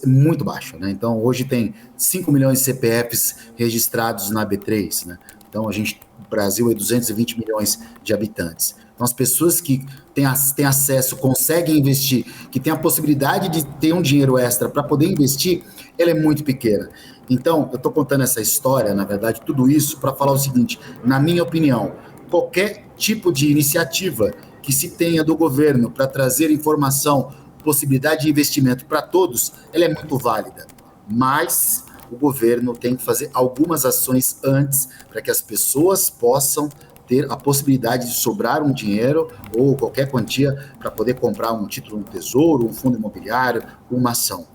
é muito baixa, né? Então, hoje tem 5 milhões de CPFs registrados na B3, né? Então, o Brasil é 220 milhões de habitantes. Então, as pessoas que têm acesso, conseguem investir, que têm a possibilidade de ter um dinheiro extra para poder investir, ela é muito pequena. Então, eu estou contando essa história, na verdade, tudo isso para falar o seguinte: na minha opinião, qualquer tipo de iniciativa que se tenha do governo para trazer informação, possibilidade de investimento para todos, ela é muito válida. Mas o governo tem que fazer algumas ações antes para que as pessoas possam ter a possibilidade de sobrar um dinheiro ou qualquer quantia para poder comprar um título no Tesouro, um fundo imobiliário, uma ação.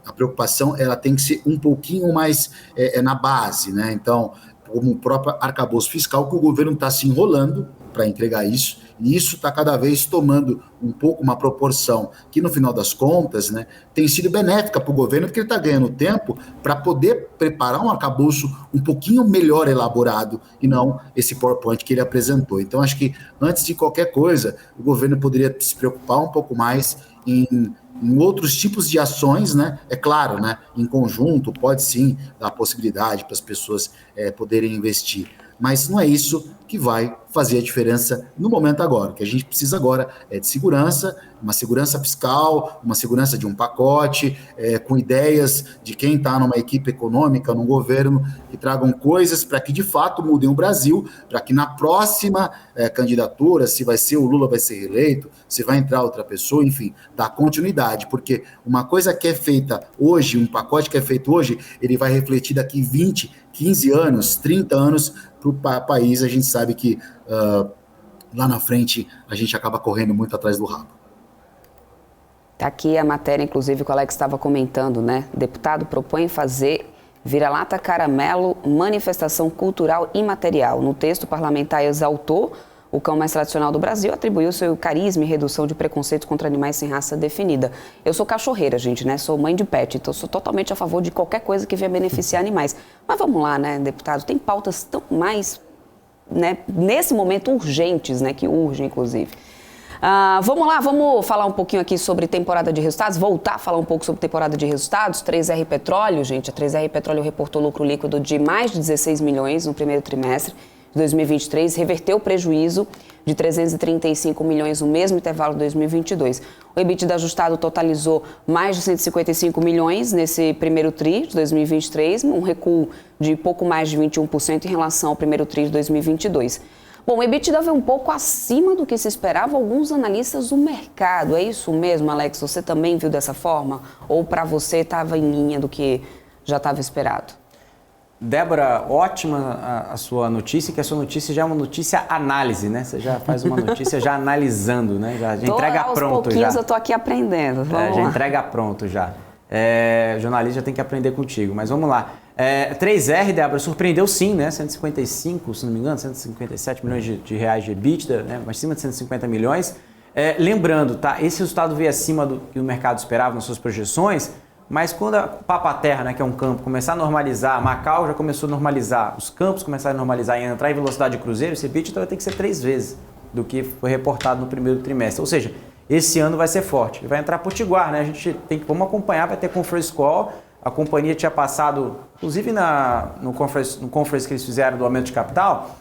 A preocupação ela tem que ser um pouquinho mais na base, né? Então, como o próprio arcabouço fiscal, que o governo está se enrolando para entregar isso, e isso está cada vez tomando um pouco uma proporção que, no final das contas, né, tem sido benéfica para o governo, porque ele está ganhando tempo para poder preparar um arcabouço um pouquinho melhor elaborado e não esse PowerPoint que ele apresentou. Então, acho que, antes de qualquer coisa, o governo poderia se preocupar um pouco mais em outros tipos de ações, né? É claro, né? Em conjunto, pode sim dar a possibilidade para as pessoas poderem investir. Mas não é isso que vai fazer a diferença no momento agora. O que a gente precisa agora é de segurança, uma segurança fiscal, uma segurança de um pacote, com ideias de quem está numa equipe econômica, num governo, que tragam coisas para que de fato mudem o Brasil, para que na próxima candidatura, se vai ser o Lula vai ser reeleito, se vai entrar outra pessoa, enfim, dar continuidade, porque uma coisa que é feita hoje, um pacote que é feito hoje, ele vai refletir daqui 20, 15 anos, 30 anos para o país. A gente sabe que lá na frente a gente acaba correndo muito atrás do rabo. Está aqui a matéria, inclusive, que o Alex estava comentando, né? O deputado propõe fazer Vira-lata Caramelo, manifestação cultural imaterial. No texto, o parlamentar exaltou o cão mais tradicional do Brasil, atribuiu seu carisma e redução de preconceitos contra animais sem raça definida. Eu sou cachorreira, gente, né? Sou mãe de pet, então sou totalmente a favor de qualquer coisa que venha beneficiar animais. Mas vamos lá, né, deputado? Tem pautas tão mais, né, nesse momento urgentes, né, que urgem, inclusive. Vamos lá, vamos falar um pouquinho aqui sobre temporada de resultados, voltar a falar um pouco sobre temporada de resultados. 3R Petróleo, gente, a 3R Petróleo reportou lucro líquido de mais de 16 milhões no primeiro trimestre de 2023, reverteu o prejuízo de 335 milhões no mesmo intervalo de 2022. O EBITDA ajustado totalizou mais de 155 milhões nesse primeiro TRI de 2023, um recuo de pouco mais de 21% em relação ao primeiro TRI de 2022. Bom, o EBITDA veio um pouco acima do que se esperava alguns analistas do mercado. É isso mesmo, Alex? Você também viu dessa forma? Ou para você estava em linha do que já estava esperado? Débora, ótima a sua notícia, que a sua notícia já é uma notícia análise, né? Você já faz uma notícia já analisando, né? Já entrega pronto já. Aos pouquinhos eu tô aqui aprendendo. Vamos já lá. Entrega pronto já. Jornalista já tem que aprender contigo, mas vamos lá. 3R, Débora, surpreendeu sim, né? 155, se não me engano, 157 milhões de reais de EBITDA, né? Mas acima de 150 milhões. Lembrando, tá? Esse resultado veio acima do que o mercado esperava nas suas projeções, mas quando a Papa-Terra, né, que é um campo, começar a normalizar, Macau já começou a normalizar, os campos começaram a normalizar e entrar em velocidade de cruzeiro, esse EBITDA vai ter que ser 3 vezes do que foi reportado no primeiro trimestre. Ou seja, esse ano vai ser forte. Vai entrar Potiguar, né? A gente vamos acompanhar, vai ter conference call. A companhia tinha passado, inclusive no conference que eles fizeram do aumento de capital,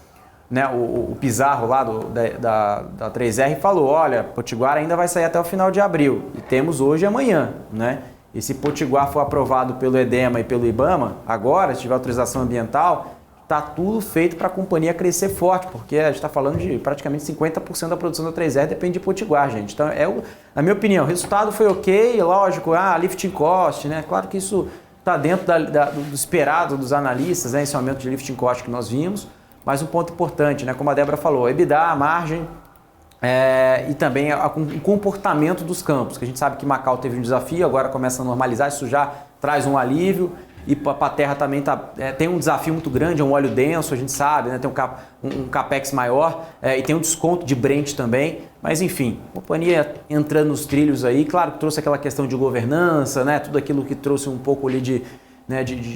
né, o Pizarro lá da 3R falou, olha, Potiguar ainda vai sair até o final de abril. E temos hoje e amanhã, né? E se Potiguar for aprovado pelo EDEMA e pelo IBAMA, agora, se tiver autorização ambiental, está tudo feito para a companhia crescer forte, porque a gente está falando de praticamente 50% da produção da 3R depende de Potiguar, gente. Então, na minha opinião, o resultado foi ok, lógico, lifting cost, né? Claro que isso está dentro do esperado dos analistas, né? Esse aumento de lifting cost que nós vimos, mas um ponto importante, né? Como a Débora falou, EBITDA, a margem, e também o comportamento dos campos, que a gente sabe que Macau teve um desafio, agora começa a normalizar, isso já traz um alívio. E para a terra também tem um desafio muito grande, é um óleo denso, a gente sabe, né? Tem um capex maior e tem um desconto de Brent também. Mas enfim, a companhia entrando nos trilhos aí, claro que trouxe aquela questão de governança, né? Tudo aquilo que trouxe um pouco ali de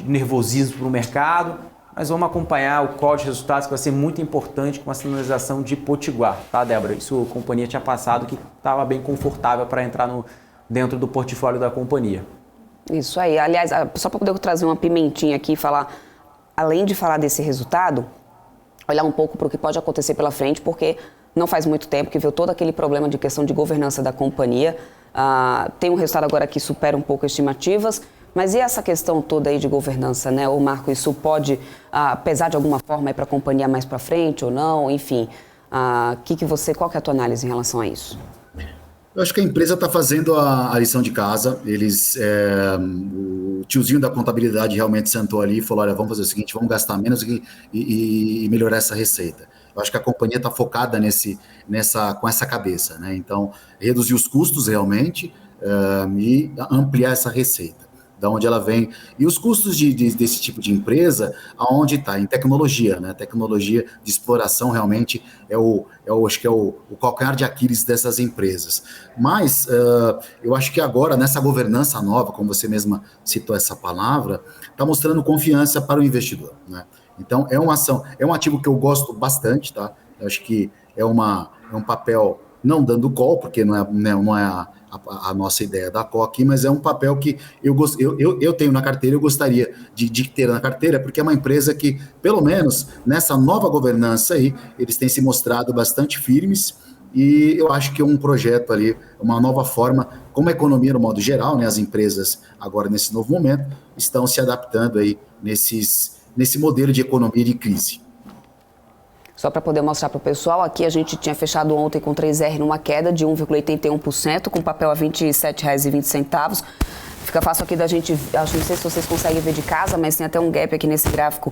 nervosismo para o mercado. Mas vamos acompanhar o call de resultados, que vai ser muito importante com a sinalização de Potiguar, tá, Débora? Isso a companhia tinha passado que estava bem confortável para entrar dentro do portfólio da companhia. Isso aí. Aliás, só para poder trazer uma pimentinha aqui e falar, além de falar desse resultado, olhar um pouco para o que pode acontecer pela frente, porque não faz muito tempo que veio todo aquele problema de questão de governança da companhia. Tem um resultado agora que supera um pouco as estimativas, mas e essa questão toda aí de governança, né? Ô Marco, isso pode pesar de alguma forma para a companhia mais para frente ou não? Enfim, qual que é a tua análise em relação a isso? Eu acho que a empresa está fazendo a lição de casa. O tiozinho da contabilidade realmente sentou ali e falou, olha, vamos fazer o seguinte, vamos gastar menos e melhorar essa receita. Eu acho que a companhia está focada com essa cabeça, né? Então, reduzir os custos realmente e ampliar essa receita, da onde ela vem. E os custos desse tipo de empresa, aonde está? Em tecnologia, né? Tecnologia de exploração realmente acho que é o calcanhar de Aquiles dessas empresas. Mas eu acho que agora, nessa governança nova, como você mesma citou essa palavra, está mostrando confiança para o investidor, né? Então, é um ativo que eu gosto bastante, tá? Eu acho que é um papel, não dando call, porque não é a nossa ideia da call aqui, mas é um papel que eu tenho na carteira, eu gostaria de ter na carteira, porque é uma empresa que, pelo menos, nessa nova governança aí, eles têm se mostrado bastante firmes, e eu acho que é um projeto ali, uma nova forma, como a economia no modo geral, né, as empresas agora nesse novo momento, estão se adaptando aí nesse modelo de economia de crise. Só para poder mostrar para o pessoal, aqui a gente tinha fechado ontem com 3R numa queda de 1,81%, com papel a R$ 27,20. Fica fácil aqui da gente, não sei se vocês conseguem ver de casa, mas tem até um gap aqui nesse gráfico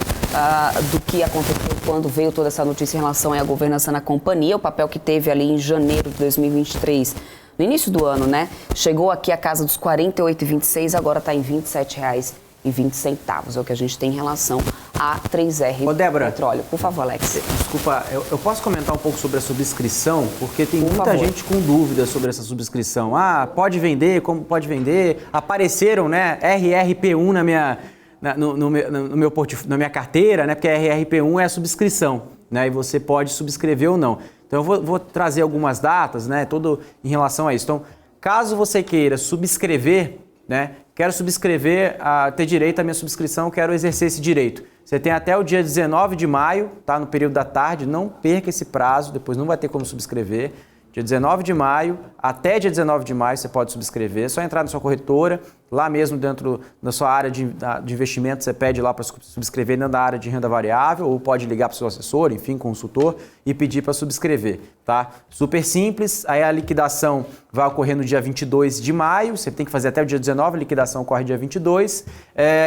do que aconteceu quando veio toda essa notícia em relação à governança na companhia. O papel que teve ali em janeiro de 2023, no início do ano, né? Chegou aqui a casa dos R$ 48,26, agora está em R$ 27,20. é o que a gente tem em relação a 3R Ô, Débora, petróleo. Por favor, Alex. Desculpa, eu posso comentar um pouco sobre a subscrição? Porque tem muita favor. gente com dúvidas sobre essa subscrição. Ah, pode vender, como pode vender? Apareceram, né, RRP1 na minha carteira, né? Porque a RRP1 é a subscrição, né? E você pode subscrever ou não. Então eu vou trazer algumas datas, né? Tudo em relação a isso. Então, caso você queira subscrever, né? Quero subscrever, ter direito à minha subscrição, quero exercer esse direito. Você tem até o dia 19 de maio, tá? No período da tarde, não perca esse prazo, depois não vai ter como subscrever. Dia 19 de maio, até dia 19 de maio você pode subscrever, é só entrar na sua corretora, lá mesmo dentro da sua área de investimento, você pede lá para subscrever dentro da área de renda variável, ou pode ligar para o seu assessor, enfim, consultor, e pedir para subscrever, tá? Super simples, aí a liquidação vai ocorrer no dia 22 de maio, você tem que fazer até o dia 19, a liquidação ocorre dia 22,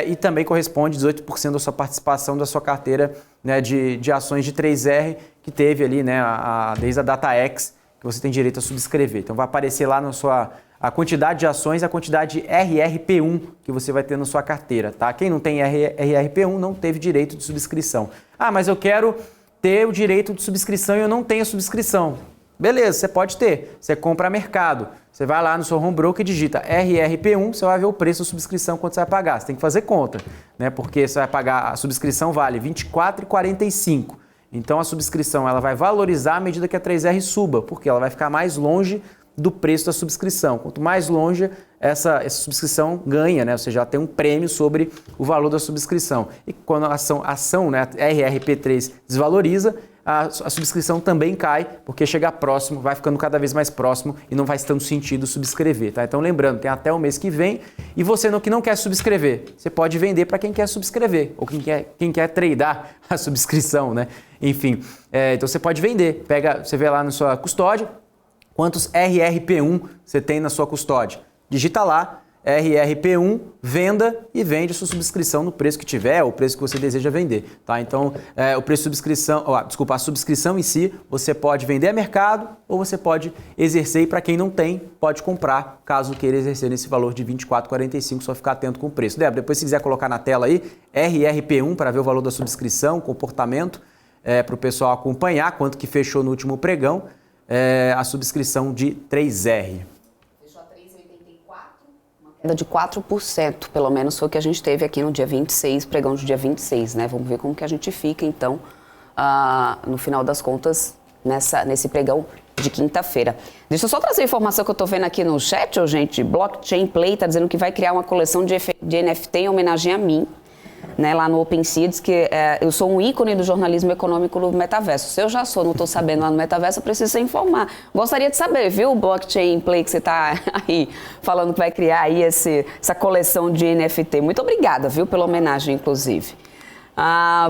e também corresponde 18% da sua participação da sua carteira, né, de ações de 3R, que teve ali, né, desde a DataX, que você tem direito a subscrever. Então vai aparecer lá a quantidade de ações, a quantidade de RRP1 que você vai ter na sua carteira, tá? Quem não tem RRP1 não teve direito de subscrição. Ah, mas eu quero ter o direito de subscrição e eu não tenho subscrição. Beleza, você pode ter. Você compra a mercado. Você vai lá no seu home broker e digita RRP1, você vai ver o preço da subscrição, quanto você vai pagar. Você tem que fazer conta, né? Porque você vai pagar, a subscrição vale R$ 24,45. Então a subscrição ela vai valorizar à medida que a 3R suba, porque ela vai ficar mais longe do preço da subscrição. Quanto mais longe essa subscrição ganha, né? Ou seja, ela tem um prêmio sobre o valor da subscrição. E quando a ação, né, RRP3 desvaloriza, a subscrição também cai, porque chega próximo, vai ficando cada vez mais próximo e não faz tanto sentido subscrever, tá? Então lembrando, tem até o mês que vem e você que não quer subscrever, você pode vender para quem quer subscrever ou quem quer tradar a subscrição, né? Enfim, então você pode vender, você vê lá na sua custódia quantos RRP1 você tem na sua custódia, digita lá RRP1, venda e vende a sua subscrição no preço que tiver, o preço que você deseja vender, tá? Então, o preço de subscrição, a subscrição em si, você pode vender a mercado ou você pode exercer e para quem não tem, pode comprar, caso queira exercer nesse valor de R$ 24,45, só ficar atento com o preço. Débora, depois se quiser colocar na tela aí, RRP1 para ver o valor da subscrição, comportamento, para o pessoal acompanhar quanto que fechou no último pregão, a subscrição de 3R. Queda de 4%, pelo menos foi o que a gente teve aqui no dia 26, pregão do dia 26, né? Vamos ver como que a gente fica, então, no final das contas, nesse pregão de quinta-feira. Deixa eu só trazer a informação que eu tô vendo aqui no chat, gente. Blockchain Play tá dizendo que vai criar uma coleção de NFT em homenagem a mim, né, lá no OpenSea, diz que eu sou um ícone do jornalismo econômico no metaverso. Se eu já sou, não estou sabendo lá no metaverso, eu preciso se informar. Gostaria de saber, viu, Blockchain Play, que você está aí falando que vai criar aí essa coleção de NFT. Muito obrigada, viu, pela homenagem, inclusive.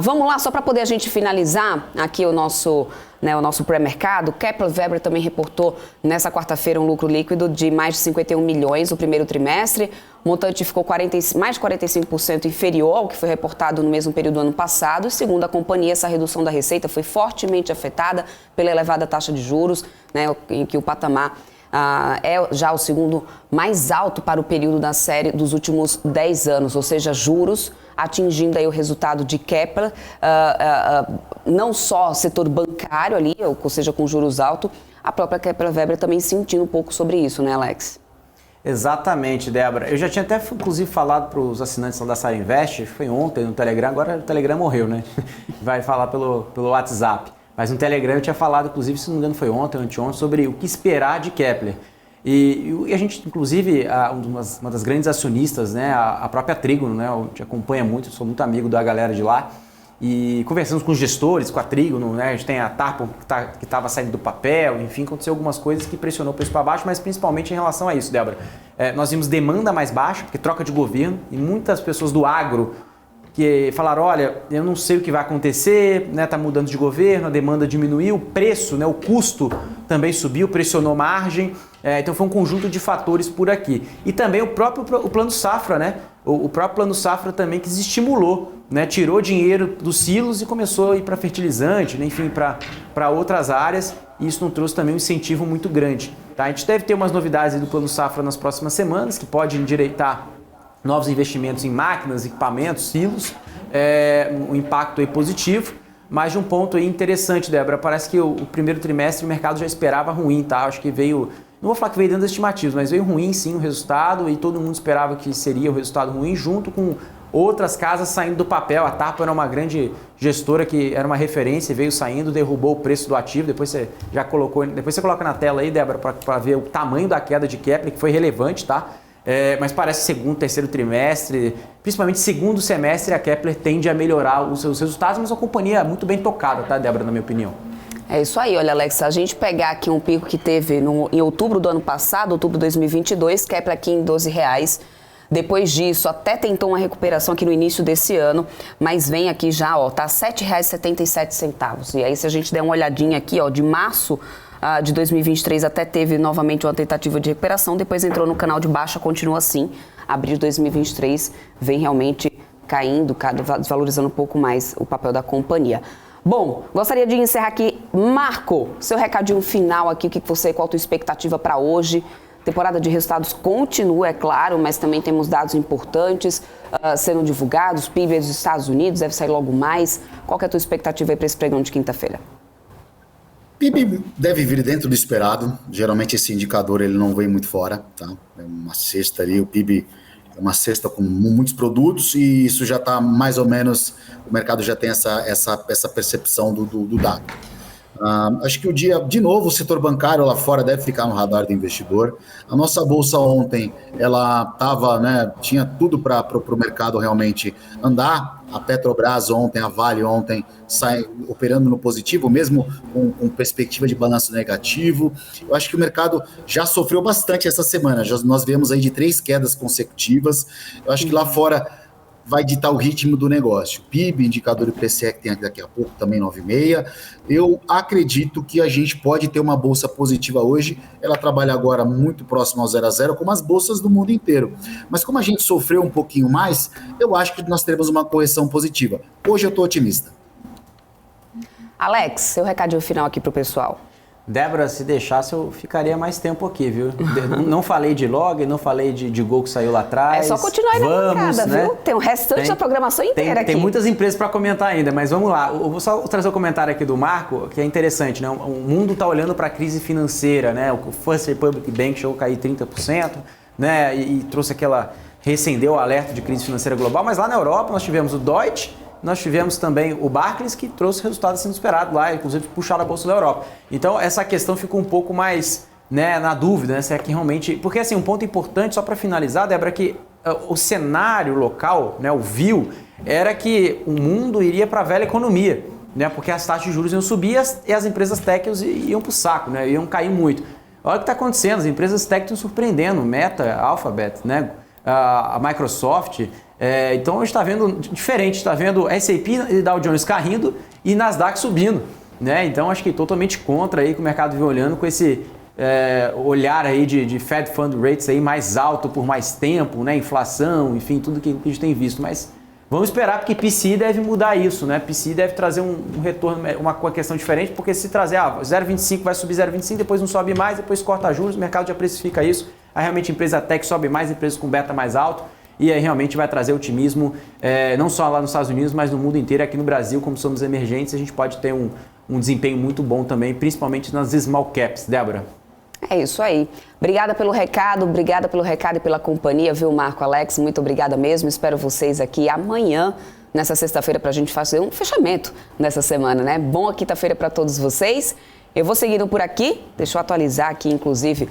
Vamos lá, só para poder a gente finalizar aqui o nosso pré-mercado. Kepler Weber também reportou nessa quarta-feira um lucro líquido de mais de 51 milhões no primeiro trimestre. O montante ficou mais de 45% inferior ao que foi reportado no mesmo período do ano passado. E segundo a companhia, essa redução da receita foi fortemente afetada pela elevada taxa de juros, né, em que o patamar é já o segundo mais alto para o período da série dos últimos 10 anos, ou seja, juros atingindo aí o resultado de Kepler, não só o setor bancário ali, ou seja, com juros altos, a própria Kepler Weber também sentindo um pouco sobre isso, né, Alex? Exatamente, Débora. Eu já tinha até, inclusive, falado para os assinantes da Sara Invest, foi ontem no Telegram, agora o Telegram morreu, né? Vai falar pelo WhatsApp. Mas no Telegram eu tinha falado, inclusive, se não me engano foi ontem ou anteontem, sobre o que esperar de Kepler. E a gente, inclusive, uma das grandes acionistas, né, a própria Trígono, né, eu te acompanha muito, sou muito amigo da galera de lá, e conversamos com os gestores, com a Trígono, né, a gente tem a Tarpon que estava saindo do papel, enfim, aconteceu algumas coisas que pressionou o preço para baixo, mas principalmente em relação a isso, Débora. Nós vimos demanda mais baixa, porque troca de governo, e muitas pessoas do agro que falaram, olha, eu não sei o que vai acontecer, né, tá mudando de governo, a demanda diminuiu, o preço, né, o custo também subiu, pressionou margem, então foi um conjunto de fatores por aqui. E também o Plano Safra, né, o próprio Plano Safra também que desestimulou, né, tirou dinheiro dos silos e começou a ir para fertilizante, né, enfim, para outras áreas, e isso não trouxe também um incentivo muito grande. Tá? A gente deve ter umas novidades do Plano Safra nas próximas semanas, que pode endireitar novos investimentos em máquinas, equipamentos, silos, um impacto aí positivo. Mas de um ponto aí interessante, Débora, parece que o primeiro trimestre o mercado já esperava ruim, tá? Acho que veio, não vou falar que veio dentro das estimativas, mas veio ruim sim o resultado e todo mundo esperava que seria o resultado ruim, junto com outras casas saindo do papel. A Tapa era uma grande gestora que era uma referência, veio saindo, derrubou o preço do ativo, depois você já colocou, depois você coloca na tela aí, Débora, para ver o tamanho da queda de Kepler, que foi relevante, tá? Mas parece que segundo, terceiro trimestre, principalmente segundo semestre, a Kepler tende a melhorar os seus resultados, mas a companhia é muito bem tocada, tá, Débora, na minha opinião? É isso aí, olha, Alex, a gente pegar aqui um pico que teve em outubro do ano passado, outubro de 2022, Kepler aqui em R$12. Depois disso, até tentou uma recuperação aqui no início desse ano, mas vem aqui já, ó, tá R$ 7,77. E aí, se a gente der uma olhadinha aqui, ó, de março de 2023 até teve novamente uma tentativa de recuperação, depois entrou no canal de baixa, continua assim. Abril de 2023 vem realmente caindo, desvalorizando um pouco mais o papel da companhia. Bom, gostaria de encerrar aqui. Marco, seu recadinho final aqui, qual a tua expectativa para hoje? Temporada de resultados continua, é claro, mas também temos dados importantes sendo divulgados. PIB dos Estados Unidos deve sair logo mais. Qual que é a tua expectativa aí para esse pregão de quinta-feira? PIB deve vir dentro do esperado. Geralmente esse indicador ele não vem muito fora, tá? É uma cesta ali, o PIB é uma cesta com muitos produtos e isso já está mais ou menos, o mercado já tem essa percepção do dado. Acho que de novo, o setor bancário lá fora deve ficar no radar do investidor. A nossa bolsa ontem, ela estava, né, tinha tudo para o mercado realmente andar. A Petrobras ontem, a Vale ontem, sai operando no positivo, mesmo com perspectiva de balanço negativo. Eu acho que o mercado já sofreu bastante essa semana. Nós viemos aí de 3 quedas consecutivas. Eu acho que lá fora vai ditar o ritmo do negócio. PIB, indicador do PCE que tem aqui daqui a pouco, também 9,6. Eu acredito que a gente pode ter uma bolsa positiva hoje. Ela trabalha agora muito próximo ao 0 a 0, como as bolsas do mundo inteiro. Mas como a gente sofreu um pouquinho mais, eu acho que nós teremos uma correção positiva. Hoje eu estou otimista. Alex, seu recadinho final aqui para o pessoal. Débora, se deixasse, eu ficaria mais tempo aqui, viu? Não falei de log, não falei de gol que saiu lá atrás. É só continuar aí na bancada, né? Viu? Tem o restante da programação inteira aqui. Tem muitas empresas para comentar ainda, mas vamos lá. Eu vou só trazer um comentário aqui do Marco, que é interessante, né? O mundo está olhando para a crise financeira, né? O First Republic Bank chegou a cair 30%, né? E trouxe reacendeu o alerta de crise financeira global, mas lá na Europa nós tivemos o Deutsche, nós tivemos também o Barclays, que trouxe resultados sendo esperados lá, inclusive puxaram a Bolsa da Europa. Então, essa questão ficou um pouco mais, né, na dúvida, né, se é que realmente... Porque, assim, um ponto importante, só para finalizar, Débora, que o cenário local, né, o view, era que o mundo iria para a velha economia, né, porque as taxas de juros iam subir e as empresas técnicas iam para o saco, né, iam cair muito. Olha o que está acontecendo, as empresas técnicas estão surpreendendo, Meta, Alphabet, né, a Microsoft... então a gente está vendo diferente, está vendo S&P e Dow Jones caindo e Nasdaq subindo, né? Então acho que totalmente contra aí que o mercado vem olhando com esse olhar aí de Fed Fund Rates aí mais alto por mais tempo, né? Inflação, enfim, tudo que a gente tem visto, mas vamos esperar porque PCI deve mudar isso, né? PCI deve trazer um retorno, uma questão diferente, porque se trazer 0,25 vai subir 0,25, depois não sobe mais, depois corta juros, o mercado já precifica isso, aí realmente empresa tech sobe mais, empresas com beta mais alto, e aí realmente vai trazer otimismo, não só lá nos Estados Unidos, mas no mundo inteiro. Aqui no Brasil, como somos emergentes, a gente pode ter um desempenho muito bom também, principalmente nas small caps. Débora? É isso aí. Obrigada pelo recado e pela companhia, viu, Marco, Alex? Muito obrigada mesmo. Espero vocês aqui amanhã, nessa sexta-feira, para a gente fazer um fechamento nessa semana, né? Boa quinta-feira para todos vocês. Eu vou seguindo por aqui, deixa eu atualizar aqui, inclusive,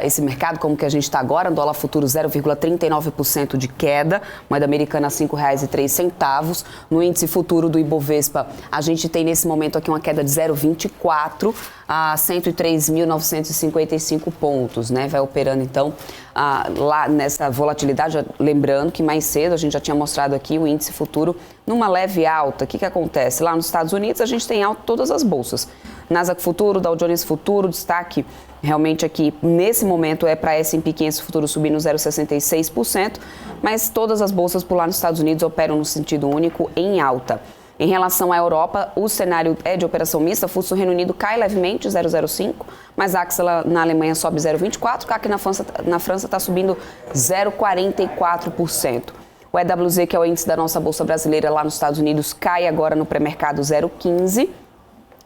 esse mercado, como que a gente está agora, dólar futuro 0,39% de queda, moeda americana R$ 5,03. No índice futuro do Ibovespa, a gente tem nesse momento aqui uma queda de 0,24 a 103.955 pontos, né? Vai operando, então, lá nessa volatilidade, lembrando que mais cedo a gente já tinha mostrado aqui o índice futuro numa leve alta. O que acontece? Lá nos Estados Unidos a gente tem alta todas as bolsas. Nasdaq Futuro, Dow Jones Futuro, destaque realmente aqui nesse momento é para S&P 500 Futuro subindo 0,66%, mas todas as bolsas por lá nos Estados Unidos operam no sentido único em alta. Em relação à Europa, o cenário é de operação mista. FTSE no Reino Unido cai levemente, 0,05, mas a Axela na Alemanha sobe 0,24, CAC na França está subindo 0,44%. O EWZ, que é o índice da nossa Bolsa Brasileira lá nos Estados Unidos, cai agora no pré-mercado 0,15.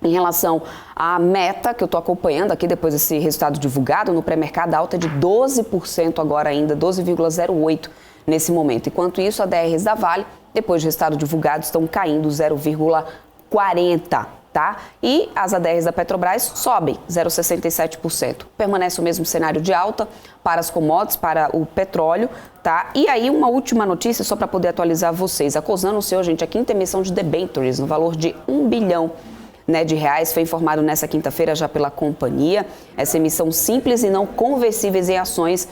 Em relação à Meta, que eu estou acompanhando aqui depois desse resultado divulgado, no pré-mercado alta de 12% agora ainda, 12,08% nesse momento. Enquanto isso, a DRs da Vale, depois do resultado divulgado, estão caindo 0,40%, tá? E as ADRs da Petrobras sobem 0,67%. Permanece o mesmo cenário de alta para as commodities, para o petróleo, tá? E aí, uma última notícia, só para poder atualizar vocês. A Cosan anunciou, gente, a quinta emissão de debentures no valor de R$1 bilhão. De reais, foi informado nessa quinta-feira já pela companhia. Essa emissão simples e não conversíveis em ações,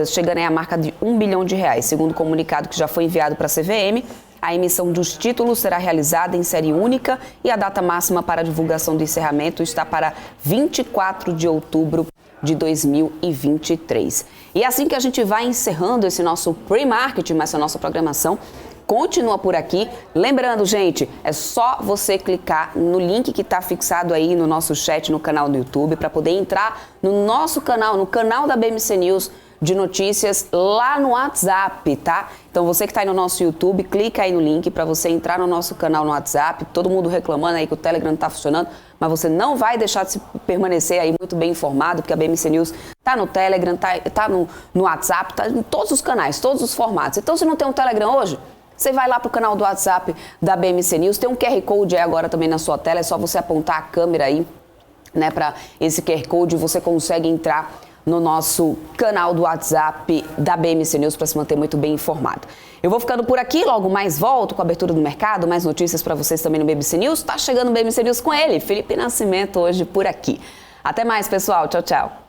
chegando aí à marca de R$1 bilhão. Segundo o comunicado que já foi enviado para a CVM, a emissão dos títulos será realizada em série única e a data máxima para a divulgação do encerramento está para 24 de outubro de 2023. E assim que a gente vai encerrando esse nosso pre-market, essa nossa programação continua por aqui. Lembrando, gente, é só você clicar no link que está fixado aí no nosso chat no canal do YouTube para poder entrar no nosso canal, no canal da BMC News de notícias lá no WhatsApp, tá? Então você que está aí no nosso YouTube, clica aí no link para você entrar no nosso canal no WhatsApp. Todo mundo reclamando aí que o Telegram não está funcionando, mas você não vai deixar de se permanecer aí muito bem informado, porque a BMC News tá no Telegram, tá no WhatsApp, tá em todos os canais, todos os formatos. Então se não tem um Telegram hoje, você vai lá para o canal do WhatsApp da BMC News, tem um QR Code aí agora também na sua tela, é só você apontar a câmera aí, para esse QR Code, você consegue entrar no nosso canal do WhatsApp da BMC News para se manter muito bem informado. Eu vou ficando por aqui, logo mais volto com a abertura do mercado, mais notícias para vocês também no BMC News. Tá chegando o BMC News com ele, Felipe Nascimento, hoje por aqui. Até mais, pessoal. Tchau, tchau.